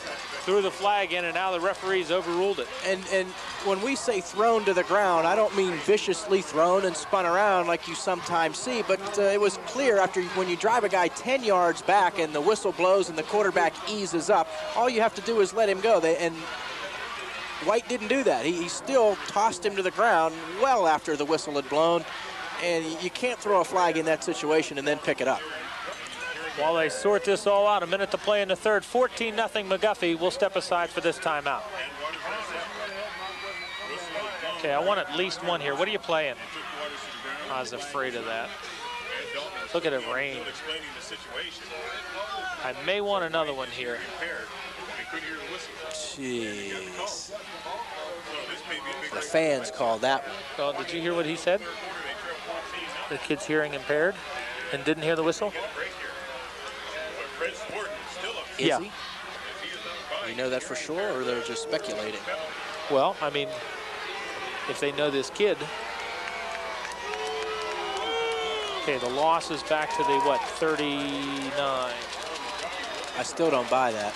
threw the flag in, and now the referees overruled it. And when we say thrown to the ground, I don't mean viciously thrown and spun around like you sometimes see, but it was clear after when you drive a guy 10 yards back and the whistle blows and the quarterback eases up, all you have to do is let him go. And White didn't do that. He still tossed him to the ground well after the whistle had blown, and you can't throw a flag in that situation and then pick it up. While they sort this all out, a minute to play in the third, 14-0 McGuffey will step aside for this timeout. Okay, I want at least one here. What are you playing? I was afraid of that. Look at it rain. I may want another one here. Jeez. The fans called that one. Oh, did you hear what he said? The kid's hearing impaired and didn't hear the whistle? Is yeah. he? You know that for sure, or they're just speculating? Well, I mean, if they know this kid. Okay, the loss is back to the, what, 39. I still don't buy that.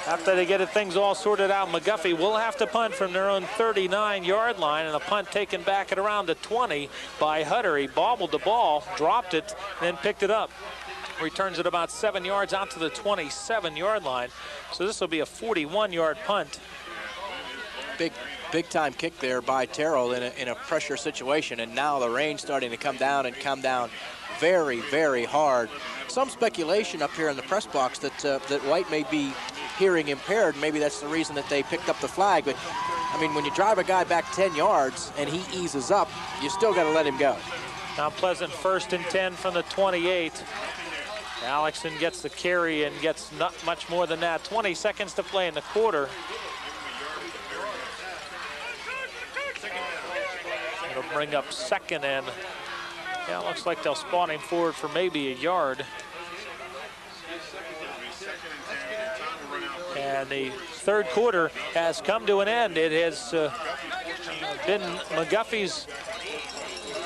After they get things all sorted out, McGuffey will have to punt from their own 39-yard line, and a punt taken back at around the 20 by Hutter. He bobbled the ball, dropped it, and then picked it up. Returns it about 7 yards out to the 27-yard line. So this will be a 41-yard punt. Big time kick there by Terrell in a pressure situation, and now the rain's starting to come down very, very hard. Some speculation up here in the press box that White may be hearing impaired. Maybe that's the reason that they picked up the flag. But I mean, when you drive a guy back 10 yards and he eases up, you still got to let him go. Mount Pleasant 1st and 10 from the 28. Alexson gets the carry and gets not much more than that. 20 seconds to play in the quarter. It'll bring up 2nd and, yeah, it looks like they'll spot him forward for maybe a yard. And the third quarter has come to an end. It has been McGuffey's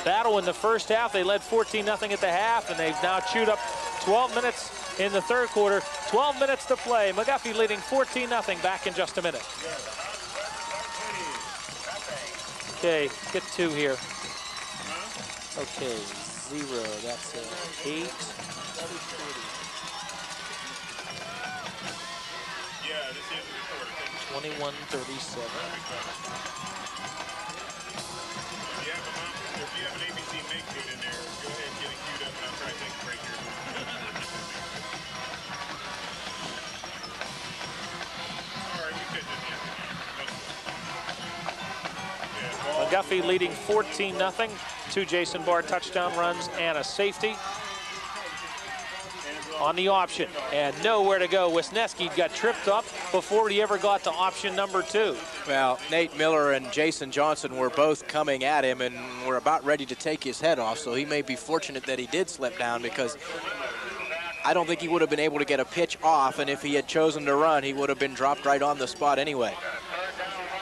battle in the first half. They led 14-0 at the half, and they've now chewed up 12 minutes in the third quarter. 12 minutes to play. McGuffey leading 14-0. Back in just a minute. Okay, get 2 here. Okay, 0, that's 8. 21-37. If you have an ABC make good in there, go ahead and get it queued up, and I'll try to take a break here. All right, you McGuffey leading 14-0. 2 Jason Bard touchdown runs and a safety. On the option, and nowhere to go. Wisniewski got tripped up before he ever got to option number 2. Well, Nate Miller and Jason Johnson were both coming at him and were about ready to take his head off, so he may be fortunate that he did slip down, because I don't think he would have been able to get a pitch off, and if he had chosen to run, he would have been dropped right on the spot anyway.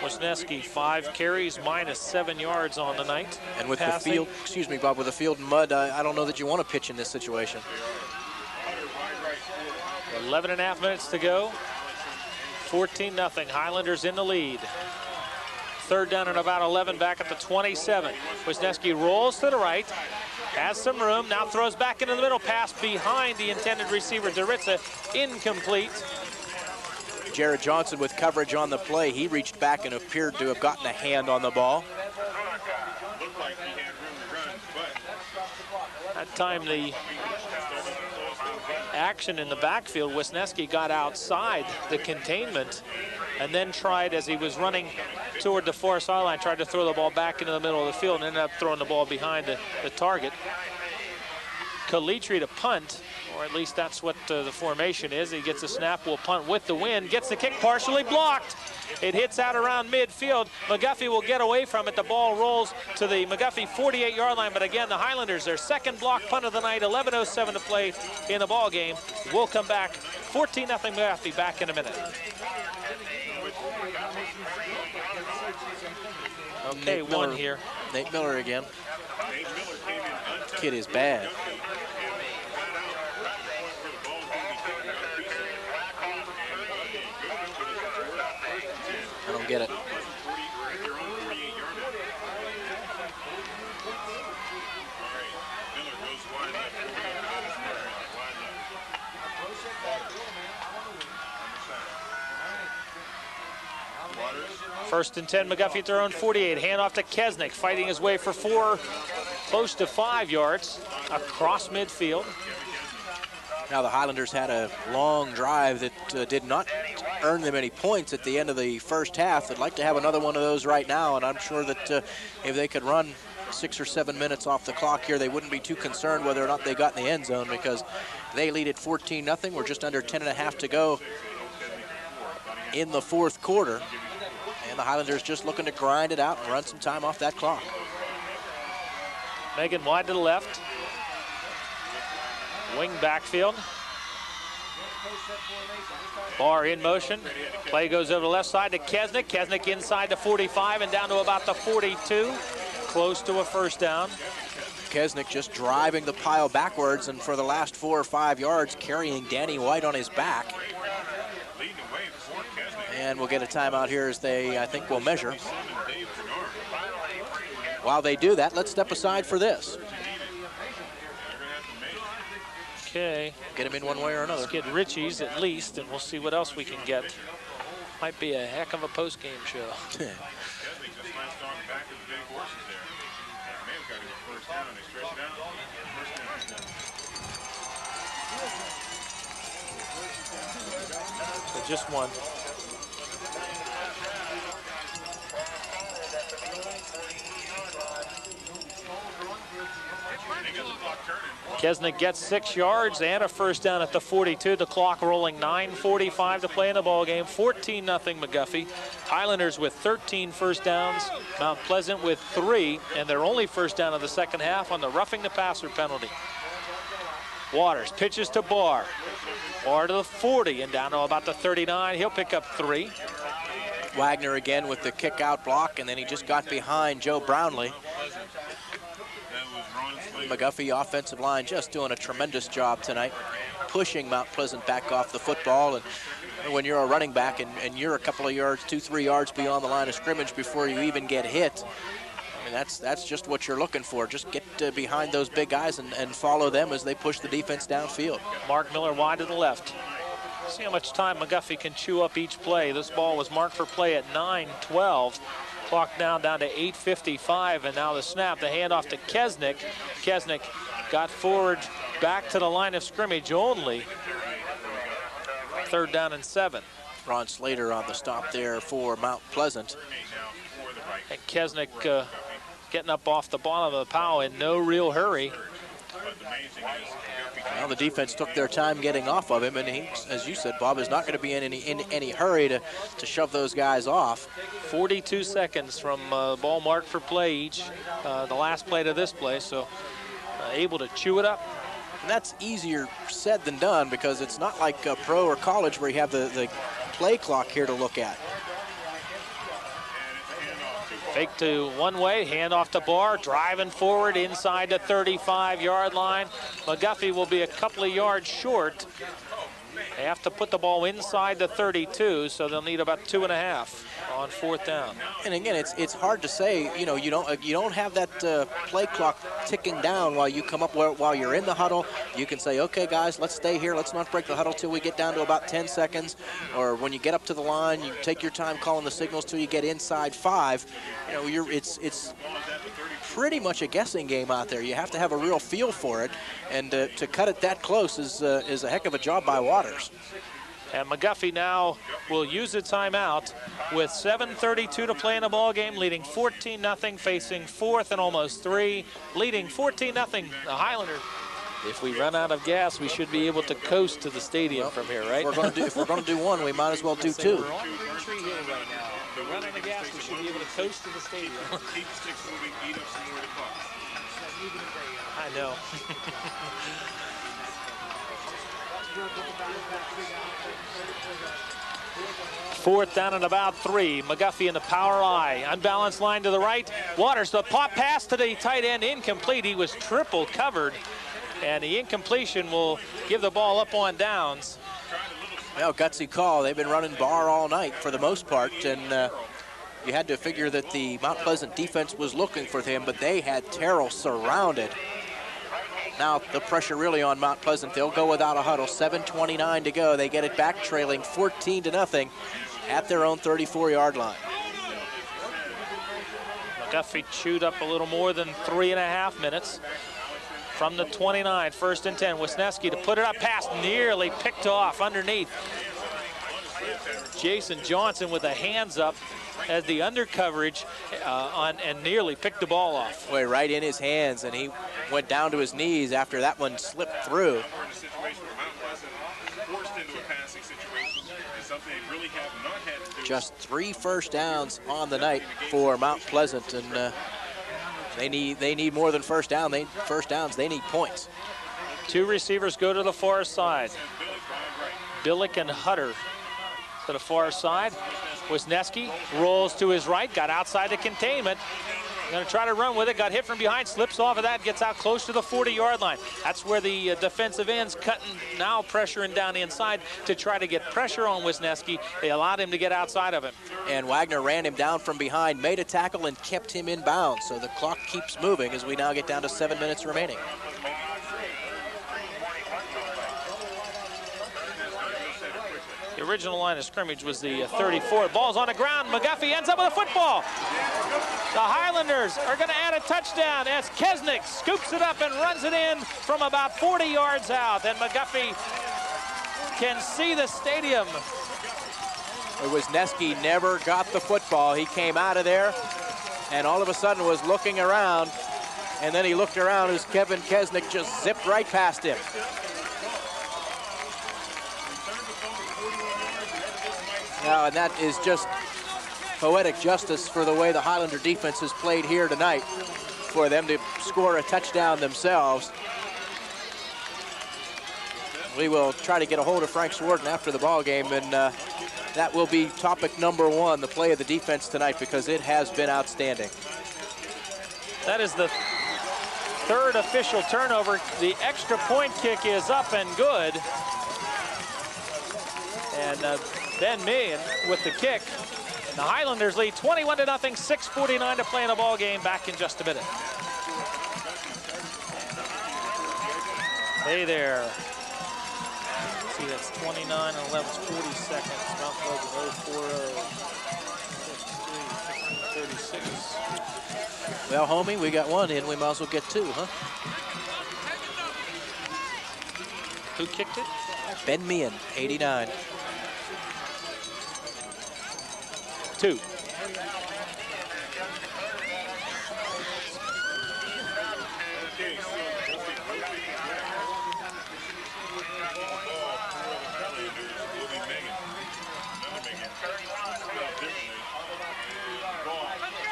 Wisniewski 5 carries, minus 7 yards on the night. And with passing. the field, excuse me, Bob, with the field in mud, I don't know that you want to pitch in this situation. 11.5 minutes to go. 14-0. Highlanders in the lead. 3rd down and about 11, back at the 27. Wisniewski rolls to the right, has some room, now throws back into the middle, pass behind the intended receiver, Daritza, incomplete. Jared Johnson with coverage on the play. He reached back and appeared to have gotten a hand on the ball. That time the action in the backfield, Wisniewski got outside the containment and then tried, as he was running toward the far sideline, tried to throw the ball back into the middle of the field and ended up throwing the ball behind the target. Calitri to punt, or at least that's what the formation is. He gets a snap, will punt with the wind, gets the kick partially blocked. It hits out around midfield. McGuffey will get away from it. The ball rolls to the McGuffey 48-yard line, but again, the Highlanders, their second block punt of the night, 11:07 to play in the ball game. We'll come back, 14-0 McGuffey, back in a minute. Okay, one here. Nate Miller again. Kid is bad. I don't get it. First and 10, McGuffey at their own 48. Handoff to Kesnick, fighting his way for 4, close to 5 yards across midfield. Now the Highlanders had a long drive that did not earn them any points at the end of the first half. They'd like to have another one of those right now, and I'm sure that if they could run 6 or 7 minutes off the clock here, they wouldn't be too concerned whether or not they got in the end zone, because they lead at 14-0. We're just under 10.5 to go in the fourth quarter. And the Highlanders just looking to grind it out and run some time off that clock. Megan wide to the left. Wing backfield. Barr in motion. Play goes over the left side to Kesnick. Kesnick inside the 45 and down to about the 42. Close to a first down. Kesnick just driving the pile backwards, and for the last 4 or 5 yards carrying Danny White on his back. And we'll get a timeout here as they, I think, will measure. While they do that, let's step aside for this. Okay. Get him in one way or another. Let's get Richey's at least, and we'll see what else we can get. Might be a heck of a post-game show. So just one. Kesnick gets 6 yards and a first down at the 42. The clock rolling, 9:45 to play in the ball game. 14-0 McGuffey. Highlanders with 13 first downs. Mount Pleasant with 3, and their only first down of the second half on the roughing the passer penalty. Waters pitches to Barr. Barr to the 40 and down to about the 39. He'll pick up 3. Wagner again with the kick out block, and then he just got behind Joe Brownlee. McGuffey offensive line just doing a tremendous job tonight, pushing Mount Pleasant back off the football. And when you're a running back and you're a couple of yards, 2-3 yards beyond the line of scrimmage before you even get hit, I mean, that's just what you're looking for. Just get behind those big guys and follow them as they push the defense downfield. Mark Miller wide to the left. See how much time McGuffey can chew up each play. This ball was marked for play at 9:12. Clock down to 8:55, and now the snap, the handoff to Kesnick. Kesnick got forward back to the line of scrimmage only. 3rd down and 7. Ron Slater on the stop there for Mount Pleasant. And Kesnick getting up off the bottom of the pile in no real hurry. Well, the defense took their time getting off of him, and he, as you said, Bob, is not going to be in any hurry to shove those guys off. 42 seconds from ball marked for play each, the last play to this play, so able to chew it up. And that's easier said than done, because it's not like pro or college where you have the play clock here to look at. Fake to one way, handoff to Barr, driving forward inside the 35-yard line. McGuffey will be a couple of yards short. They have to put the ball inside the 32, so they'll need about 2.5 on 4th down. And again, it's hard to say. You know, you don't have that play clock ticking down while you come up while you're in the huddle. You can say, okay, guys, let's stay here. Let's not break the huddle till we get down to about 10 seconds. Or when you get up to the line, you take your time calling the signals till you get inside 5. You know, it's pretty much a guessing game out there. You have to have a real feel for it, and to cut it that close is a heck of a job by Waters. And McGuffey now will use a timeout with 7:32 to play in the ball game, leading 14-0, facing 4th and almost 3, leading 14-0 the Highlanders. If we run out of gas, we should be able to coast to the stadium from here, right? If we're going to do one, we might as well do two. We're on Tree Hill right now. If we run out of gas, we should be able to coast to the stadium. Keep the sticks moving, eat up some more of the clock. I know. Fourth down and about 3. McGuffey in the power I. Unbalanced line to the right. Waters, the pop pass to the tight end, incomplete. He was triple covered. And the incompletion will give the ball up on downs. Well, gutsy call. They've been running bar all night for the most part. And you had to figure that the Mount Pleasant defense was looking for him, but they had Terrell surrounded. Now the pressure really on Mount Pleasant. They'll go without a huddle. 7:29 to go. They get it back trailing 14-0 at their own 34-yard line. McGuffey chewed up a little more than 3.5 minutes. From the 29, 1st and 10. Wisniewski to put it up, pass nearly picked off underneath. Jason Johnson with the hands up as the under coverage and nearly picked the ball off. Boy, right in his hands, and he went down to his knees after that one slipped through. Just 3 first downs on the night for Mount Pleasant, and they need more than first downs. They need points. 2 receivers go to the far side. Billick and Hutter to the far side. Wisniewski rolls to his right, got outside the containment. Going to try to run with it, got hit from behind, slips off of that, gets out close to the 40-yard line. That's where the defensive ends cutting, now pressuring down inside to try to get pressure on Wisniewski. They allowed him to get outside of him. And Wagner ran him down from behind, made a tackle, and kept him in bounds. So the clock keeps moving as we now get down to 7 minutes remaining. The original line of scrimmage was the 34. Ball's on the ground. McGuffey ends up with a football. The Highlanders are going to add a touchdown as Kesnick scoops it up and runs it in from about 40 yards out. And McGuffey can see the stadium. Wisniewski never got the football. He came out of there and all of a sudden was looking around. And then he looked around as Kevin Kesnick just zipped right past him. Now, and that is just poetic justice for the way the Highlander defense has played here tonight for them to score a touchdown themselves. We will try to get a hold of Frank Sworden after the ball game, and that will be topic number 1, the play of the defense tonight, because it has been outstanding. That is the 3rd official turnover. The extra point kick is up and good. And Ben Meehan with the kick. And the Highlanders lead 21-0, 6:49 to play in the ball game. Back in just a minute. Hey there. Let's see, that's 29 and 11, 40 seconds. Mount Pleasant 0-4-0, 36. Well, homie, we got 1 in. We might as well get 2, huh? Who kicked it? Ben Meehan, 89. 2.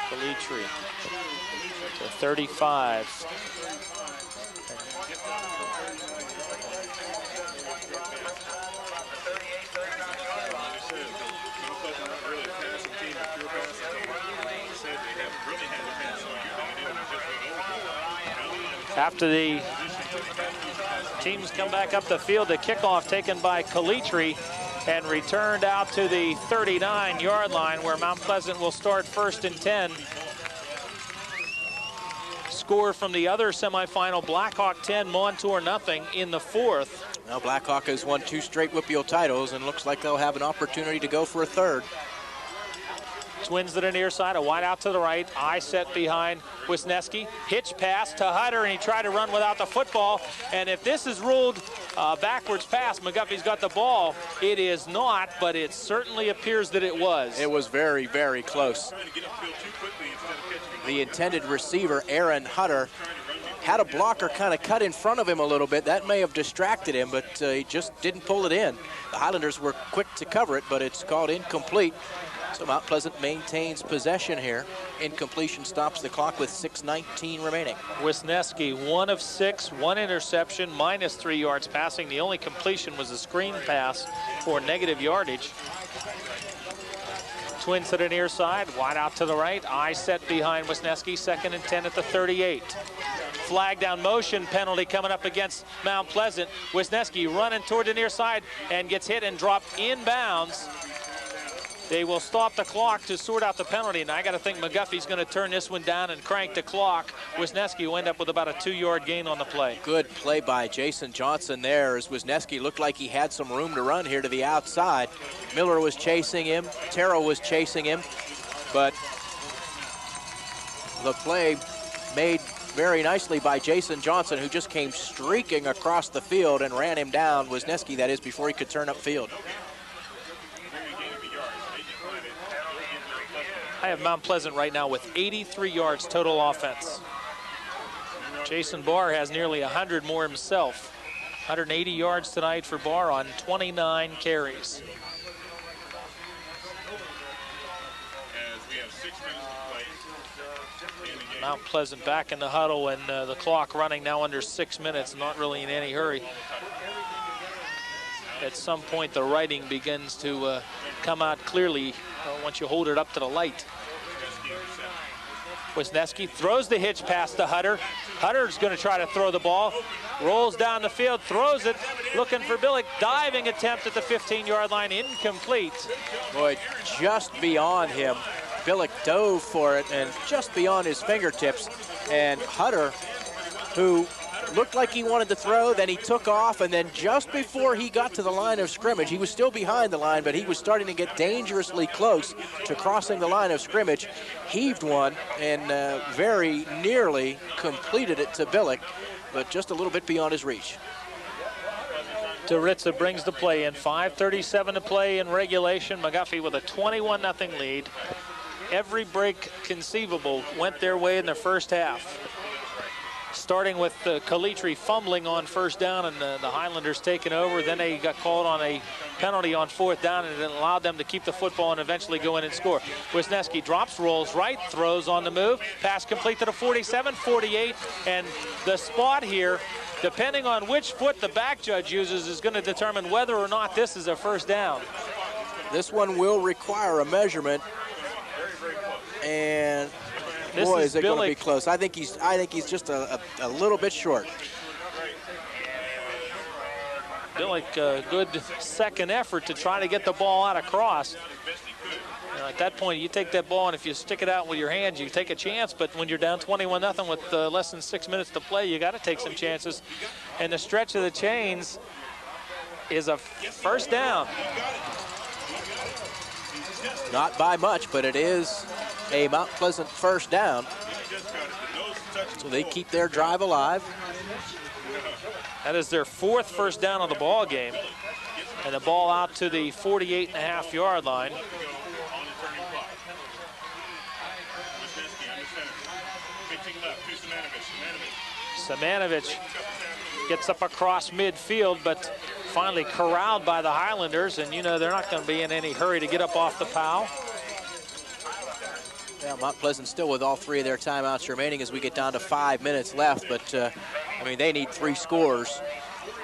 Calitri to 35. After the teams come back up the field, the kickoff taken by Calitri and returned out to the 39-yard line where Mount Pleasant will start 1st and 10. Score from the other semifinal, Blackhawk 10, Montour nothing in the 4th. Now Blackhawk has won 2 straight WPIAL titles and looks like they'll have an opportunity to go for a 3rd. Twins to the near side, a wide out to the right. I set behind Wisniewski. Hitch pass to Hutter, and he tried to run without the football. And if this is ruled backwards pass, McGuffey's got the ball. It is not, but it certainly appears that it was. It was very, very close. The intended receiver, Aaron Hutter, had a blocker kind of cut in front of him a little bit. That may have distracted him, but he just didn't pull it in. The Highlanders were quick to cover it, but it's called incomplete. So Mount Pleasant maintains possession here. Incompletion stops the clock with 6:19 remaining. Wisniewski, 1 of 6, 1 interception, -3 yards passing. The only completion was a screen pass for negative yardage. Twins to the near side, wide out to the right. Eye set behind Wisniewski, 2nd and 10 at the 38. Flag down motion penalty coming up against Mount Pleasant. Wisniewski running toward the near side and gets hit and dropped inbounds. They will stop the clock to sort out the penalty, and I got to think McGuffey's going to turn this one down and crank the clock. Wisniewski will end up with about a 2-yard gain on the play. Good play by Jason Johnson there, as Wisniewski looked like he had some room to run here to the outside. Miller was chasing him, Terrell was chasing him, but the play made very nicely by Jason Johnson, who just came streaking across the field and ran him down, Wisniewski that is, before he could turn upfield. I have Mount Pleasant right now with 83 yards total offense. Jason Barr has nearly 100 more himself. 180 yards tonight for Barr on 29 carries. Mount Pleasant back in the huddle, and the clock running now under 6 minutes, not really in any hurry. At some point, the writing begins to come out clearly once you hold it up to the light. Wisniewski throws the hitch pass to Hutter. Hutter's going to try to throw the ball. Rolls down the field, throws it, looking for Billick. Diving attempt at the 15-yard line, incomplete. Boy, just beyond him. Billick dove for it and just beyond his fingertips. And Hutter, who looked like he wanted to throw, then he took off, and then just before he got to the line of scrimmage, he was still behind the line, but he was starting to get dangerously close to crossing the line of scrimmage, heaved one, and very nearly completed it to Billick, but just a little bit beyond his reach. Taritza brings the play in. 5:37 to play in regulation. McGuffey with a 21-0 lead. Every break conceivable went their way in the first half. Starting with Calitri fumbling on first down and the Highlanders taking over. Then they got called on a penalty on 4th down, and it allowed them to keep the football and eventually go in and score. Wisniewski drops, rolls right, throws on the move. Pass complete to the 47, 48, and the spot here, depending on which foot the back judge uses, is going to determine whether or not this is a first down. This one will require a measurement, and boy, is it going to be close. I think he's just a little bit short. Billick, good second effort to try to get the ball out across. At that point, you take that ball, and if you stick it out with your hands, you take a chance. But when you're down 21-0 with less than 6 minutes to play, you got to take some chances. And the stretch of the chains is a first down. Not by much, but it is a Mount Pleasant first down. So they keep their drive alive. That is their 4th first down of the ball game. And the ball out to the 48.5-yard line. Samanovich gets up across midfield, but finally corralled by the Highlanders, and you know they're not going to be in any hurry to get up off the POW. Yeah, Mount Pleasant still with all 3 of their timeouts remaining as we get down to 5 minutes left, but I mean, they need 3 scores,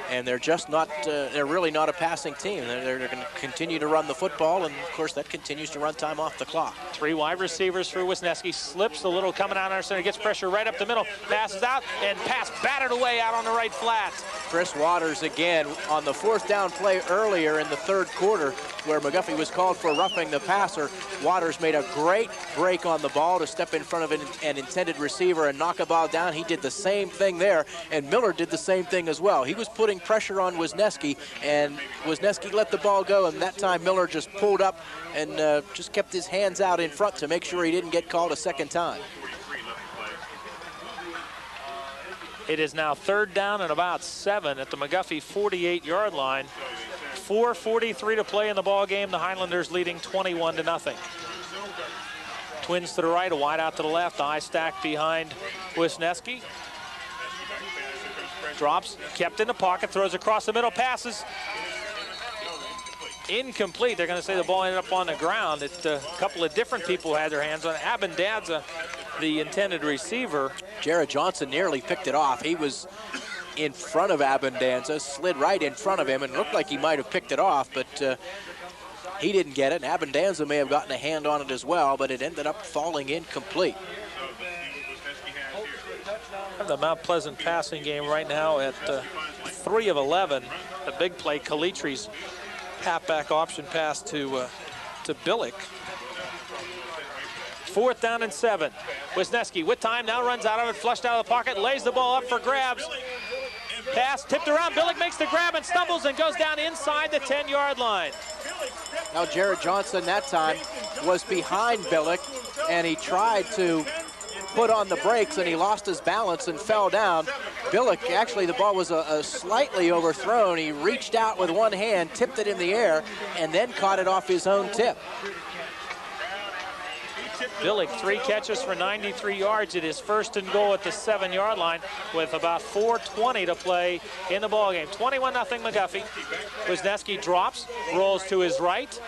and they're just not, they're really not a passing team. They're going to continue to run the football, and of course that continues to run time off the clock. 3 wide receivers for Wisniewski. Slips a little coming out our center, gets pressure right up the middle, passes out, and pass battered away out on the right flat. Chris Waters again on the 4th down play earlier in the 3rd quarter, where McGuffey was called for roughing the passer. Waters made a great break on the ball to step in front of an intended receiver and knock a ball down. He did the same thing there, and Miller did the same thing as well. He was putting pressure on Wisniewski, and Wisniewski let the ball go, and that time Miller just pulled up and just kept his hands out in front to make sure he didn't get called a second time. It is now 3rd down and about 7 at the McGuffey 48-yard line. 4:43 to play in the ball game. The Highlanders leading 21-0. Twins to the right, a wide out to the left. Eye stacked behind Wisniewski. Drops, kept in the pocket, throws across the middle, passes. Incomplete. They're going to say the ball ended up on the ground. A couple of different people had their hands on it. Abundanza, the intended receiver. Jared Johnson nearly picked it off. He was in front of Abundanza, slid right in front of him, and looked like he might have picked it off, but he didn't get it. And Abundanza may have gotten a hand on it as well, but it ended up falling incomplete. The Mount Pleasant passing game right now at 3 of 11. The big play, Kalitri's halfback option pass to Billick. 4th down and 7. Wisniewski with time, now runs out of it, flushed out of the pocket, lays the ball up for grabs. Pass tipped around, Billick makes the grab and stumbles and goes down inside the 10-yard line. Now Jared Johnson that time was behind Billick, and he tried to put on the brakes, and he lost his balance and fell down. Billick, actually the ball was slightly overthrown. He reached out with one hand, tipped it in the air, and then caught it off his own tip. Billick, 3 catches for 93 yards. It is 1st and goal at the 7-yard line with about 4:20 to play in the ballgame. 21-0 McGuffey. Wisniewski drops, rolls to his right,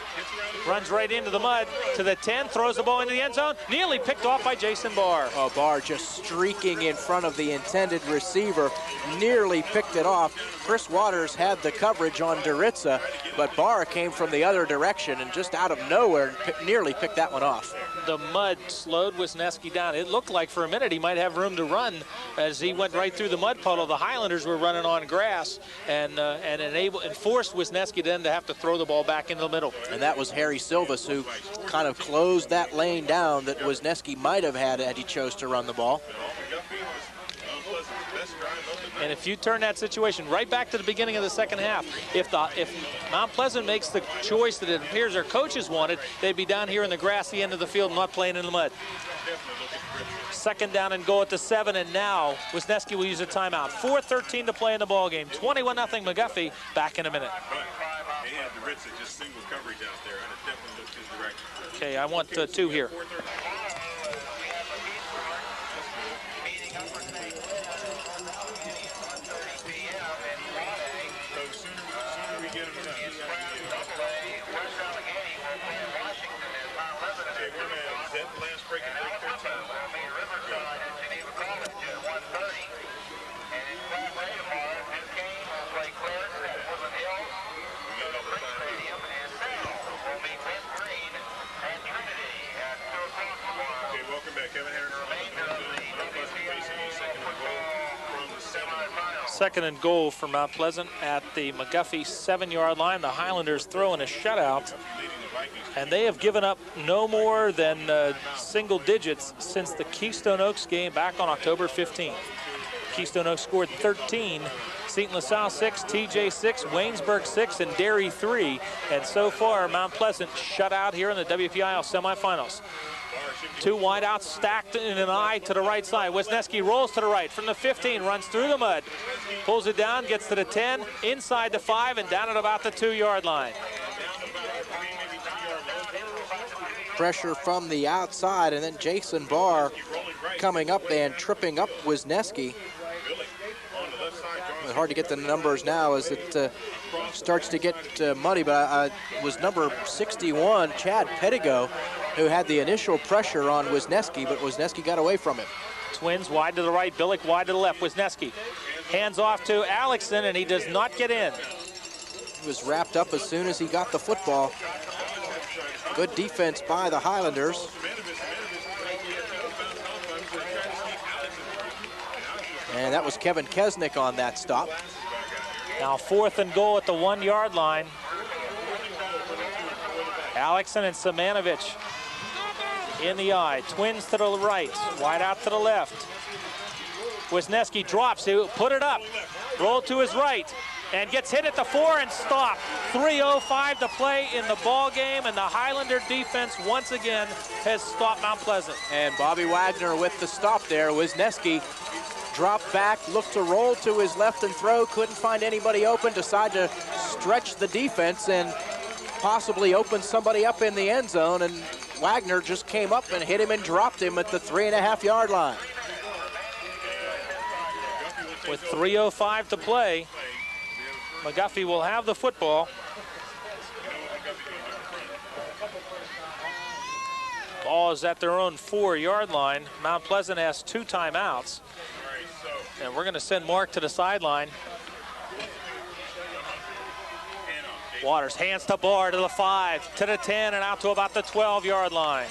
runs right into the mud to the 10, throws the ball into the end zone, nearly picked off by Jason Barr. Oh, Barr just streaking in front of the intended receiver, nearly picked it off. Chris Waters had the coverage on Doritza, but Barr came from the other direction and just out of nowhere nearly picked that one off. The mud slowed Wisniewski down. It looked like for a minute he might have room to run as he went right through the mud puddle. The Highlanders were running on grass and forced Wisniewski then to have to throw the ball back into the middle. And that was Harry Silvas who kind of closed that lane down that Wisniewski might have had he chose to run the ball. And if you turn that situation right back to the beginning of the second half, if Mount Pleasant makes the choice that it appears their coaches wanted, they'd be down here in the grassy end of the field not playing in the mud. 2nd down and goal at the 7, and now Wisniewski will use a timeout. 4:13 to play in the ball game. 21-0 McGuffey. Back in a minute. Okay, I want 2 here. Second and goal for Mount Pleasant at the McGuffey 7-yard line. The Highlanders throwing a shutout, and they have given up no more than single digits since the Keystone Oaks game back on October 15th. Keystone Oaks scored 13, Seton LaSalle 6, TJ 6, Waynesburg 6, and Derry 3. And so far, Mount Pleasant shut out here in the WPIAL semifinals. 2 wideouts stacked in an eye to the right side. Wisniewski rolls to the right from the 15, runs through the mud, pulls it down, gets to the 10, inside the 5, and down at about the 2-yard line. Pressure from the outside, and then Jason Barr coming up and tripping up Wisniewski. It's hard to get the numbers now as it starts to get muddy, but it was number 61, Chad Pettigo, who had the initial pressure on Wisniewski, but Wisniewski got away from it. Twins wide to the right, Billick wide to the left. Wisniewski hands off to Alexson, and he does not get in. He was wrapped up as soon as he got the football. Good defense by the Highlanders. And that was Kevin Kesnick on that stop. Now 4th and goal at the 1-yard line. Alexson and Samanovich in the eye. Twins to the right, wide out to the left. Wisniewski drops, he put it up, rolled to his right, and gets hit at the 4 and stopped. 3:05 to play in the ball game, and the Highlander defense once again has stopped Mount Pleasant. And Bobby Wagner with the stop there. Wisniewski dropped back, looked to roll to his left and throw, couldn't find anybody open, decided to stretch the defense and possibly open somebody up in the end zone, and Wagner just came up and hit him and dropped him at the 3.5-yard line. With 3:05 to play, McGuffey will have the football. Ball is at their own 4-yard line. Mount Pleasant has 2 timeouts. And we're going to send Mark to the sideline. Waters hands to Barr to the 5, to the 10, and out to about the 12-yard line.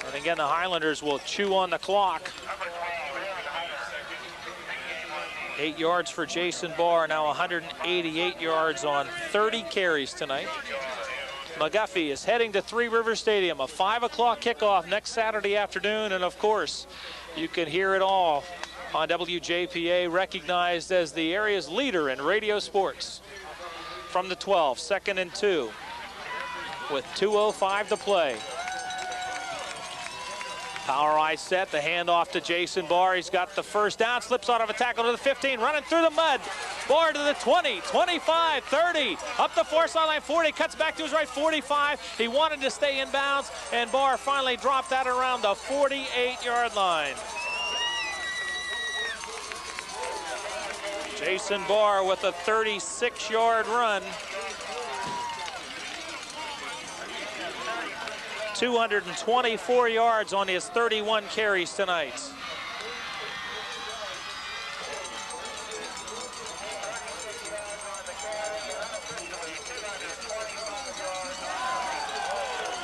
And again, the Highlanders will chew on the clock. 8 yards for Jason Barr, now 188 yards on 30 carries tonight. McGuffey is heading to Three Rivers Stadium, a 5 o'clock kickoff next Saturday afternoon, and of course, you can hear it all on WJPA, recognized as the area's leader in radio sports. From the 12, 2nd and 2, with 2:05 to play. Power eye set, the handoff to Jason Barr. He's got the first down, slips out of a tackle to the 15, running through the mud. Barr to the 20, 25, 30, up the far sideline, 40, cuts back to his right, 45. He wanted to stay in bounds, and Barr finally dropped that around the 48-yard line. Jason Barr with a 36-yard run. 224 yards on his 31 carries tonight.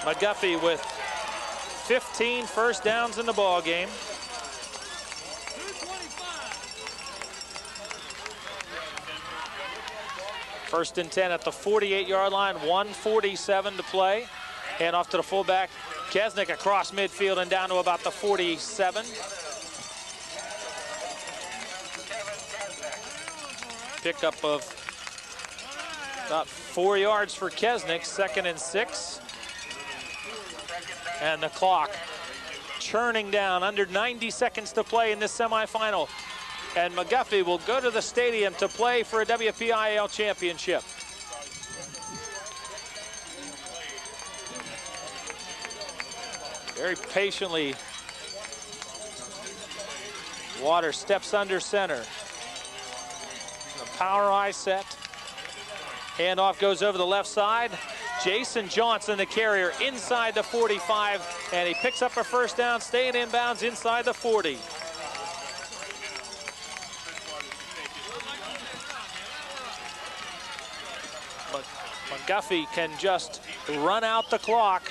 McGuffey with 15 first downs in the ball game. First and 10 at the 48-yard line, 1:47 to play. Hand off to the fullback, Kesnick across midfield and down to about the 47. Pickup of about 4 yards for Kesnick, 2nd and 6. And the clock churning down, under 90 seconds to play in this semifinal. And McGuffey will go to the stadium to play for a WPIAL championship. Very patiently, Waters steps under center. The power eye set. Handoff goes over the left side. Jason Johnson, the carrier, inside the 45, and he picks up a first down, staying in bounds inside the 40. But McGuffey can just run out the clock.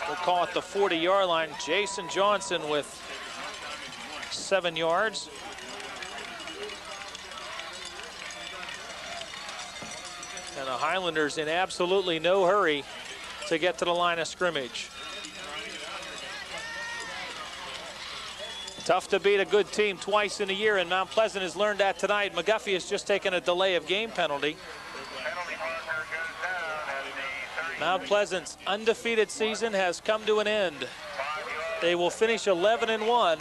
We'll call it the 40-yard line. Jason Johnson with 7 yards. And the Highlanders in absolutely no hurry to get to the line of scrimmage. Tough to beat a good team twice in a year, and Mount Pleasant has learned that tonight. McGuffey has just taken a delay of game penalty. Mount Pleasant's undefeated season has come to an end. They will finish 11-1.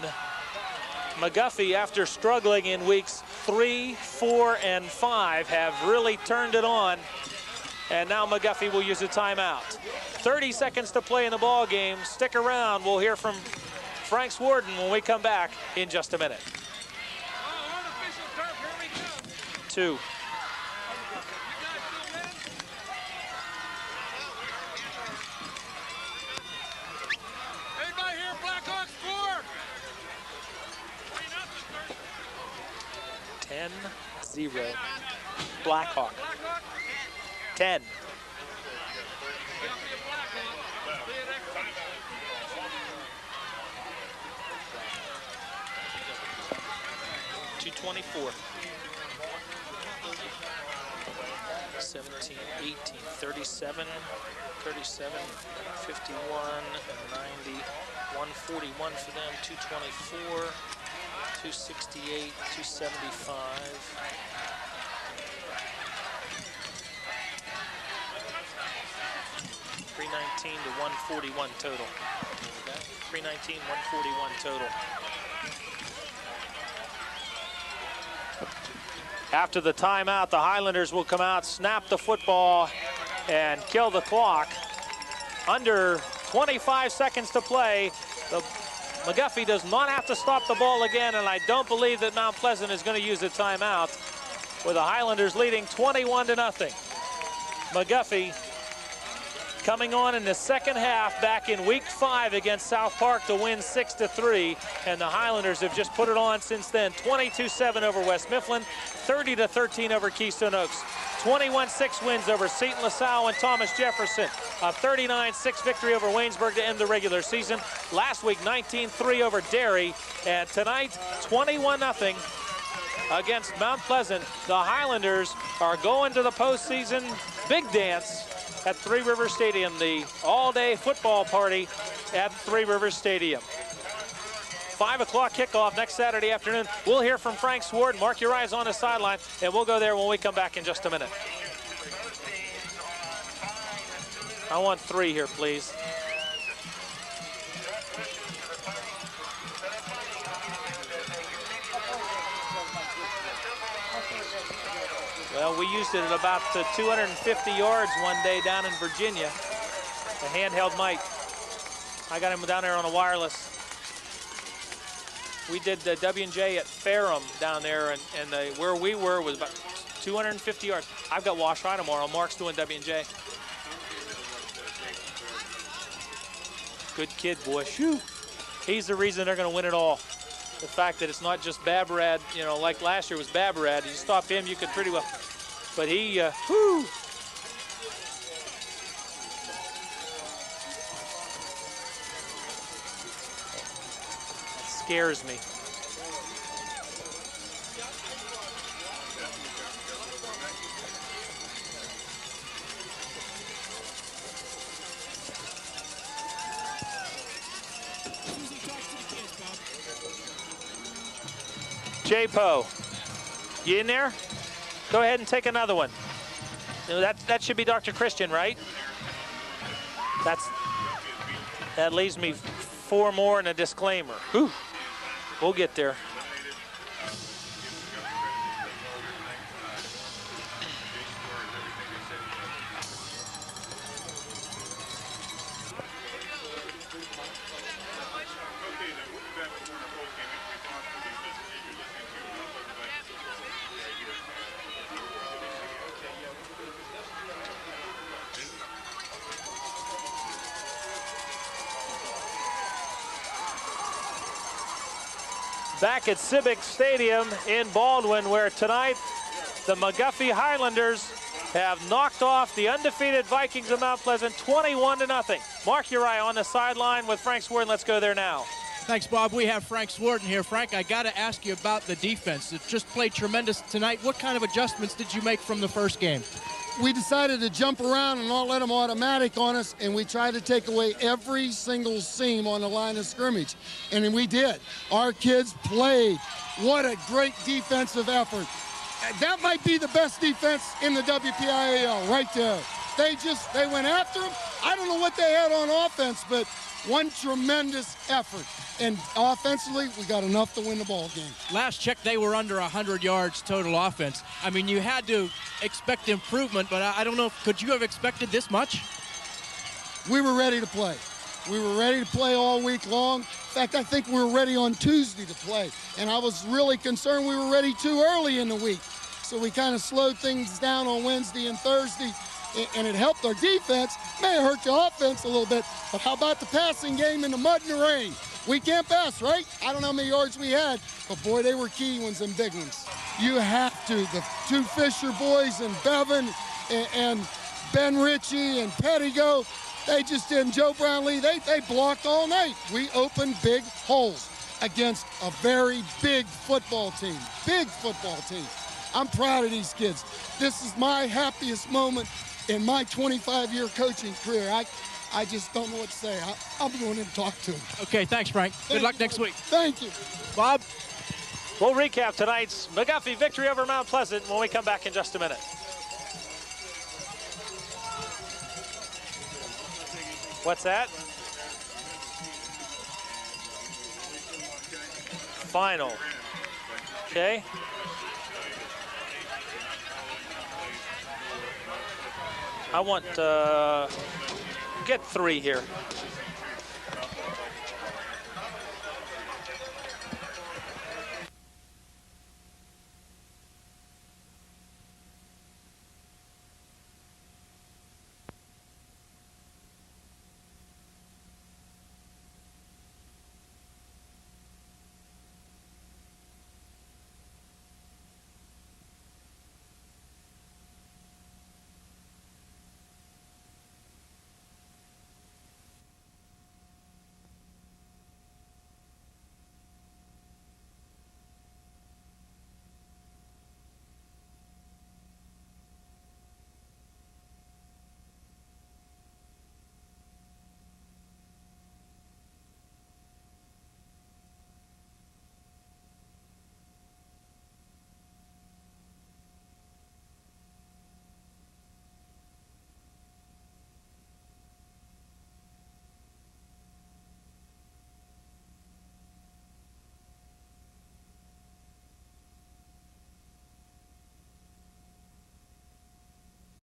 McGuffey, after struggling in weeks 3, 4, and 5, have really turned it on. And now McGuffey will use a timeout. 30 seconds to play in the ball game. Stick around. We'll hear from Frank Sworden when we come back in just a minute. 2. Everybody here, Blackhawks score! 10-0. Blackhawk. 10. .224. 17, 18, 37, 37, 51, and 90. 141 for them, 224, 268, 275. .319 to 141 total. 319, 141 total. After the timeout, the Highlanders will come out, snap the football, and kill the clock. Under 25 seconds to play. McGuffey does not have to stop the ball again, and I don't believe that Mount Pleasant is going to use a timeout, with the Highlanders leading 21-0. McGuffey coming on in the second half back in week 5 against South Park to win 6-3, and the Highlanders have just put it on since then. 22-7 over West Mifflin, 30-13 over Keystone Oaks, 21-6 wins over Seton LaSalle and Thomas Jefferson, a 39-6 victory over Waynesburg to end the regular season. Last week, 19-3 over Derry, and tonight, 21-0 against Mount Pleasant. The Highlanders are going to the postseason big dance at Three Rivers Stadium, the all-day football party at Three Rivers Stadium. 5 o'clock kickoff next Saturday afternoon. We'll hear from Frank Sworden. Mark your eyes on the sideline, and we'll go there when we come back in just a minute. I want 3 here, please. Well, we used it at about 250 yards one day down in Virginia, a handheld mic. I got him down there on a wireless. We did the W&J at Ferrum down there, and where we were was about 250 yards. I've got Wash High tomorrow. Mark's doing W&J. Good kid, boy. Shoo. He's the reason they're going to win it all. The fact that it's not just Babrad, you know, like last year was Babrad. You stop him, you could pretty well. But he, whoo. That scares me. J-Po, you in there? Go ahead and take another one. That should be Dr. Christian, right? That leaves me 4 more and a disclaimer. Whew. We'll get there. Back at Civic Stadium in Baldwin, where tonight the McGuffey Highlanders have knocked off the undefeated Vikings of Mount Pleasant 21-0. Mark Uri on the sideline with Frank Sworden. Let's go there now. Thanks, Bob. We have Frank Sworden here. Frank, I got to ask you about the defense. It just played tremendous tonight. What kind of adjustments did you make from the first game? We decided to jump around and not let them automatic on us, and we tried to take away every single seam on the line of scrimmage, and we did. Our kids played. What a great defensive effort. That might be the best defense in the WPIAL right there. They went after them. I don't know what they had on offense, but one tremendous effort. And offensively, we got enough to win the ball game. Last check, they were under 100 yards total offense. I mean, you had to expect improvement, but I don't know, could you have expected this much? We were ready to play. We were ready to play all week long. In fact, I think we were ready on Tuesday to play. And I was really concerned we were ready too early in the week. So we kind of slowed things down on Wednesday and Thursday, and it helped our defense. May have hurt the offense a little bit, but how about the passing game in the mud and the rain? We can't pass, right? I don't know how many yards we had, but boy, they were key ones and big ones. You have to. The 2 Fisher boys and Bevan and Ben Richey and Pettigo, they just didn't. Joe Brownlee, they blocked all night. We opened big holes against a very big football team. Big football team. I'm proud of these kids. This is my happiest moment in my 25-year coaching career. I just don't know what to say. I'm going in to talk to him. Okay, thanks, Frank. Good luck next week. Thank you. Bob? We'll recap tonight's McGuffey victory over Mount Pleasant when we come back in just a minute. What's that? Final. Okay. I want get 3 here.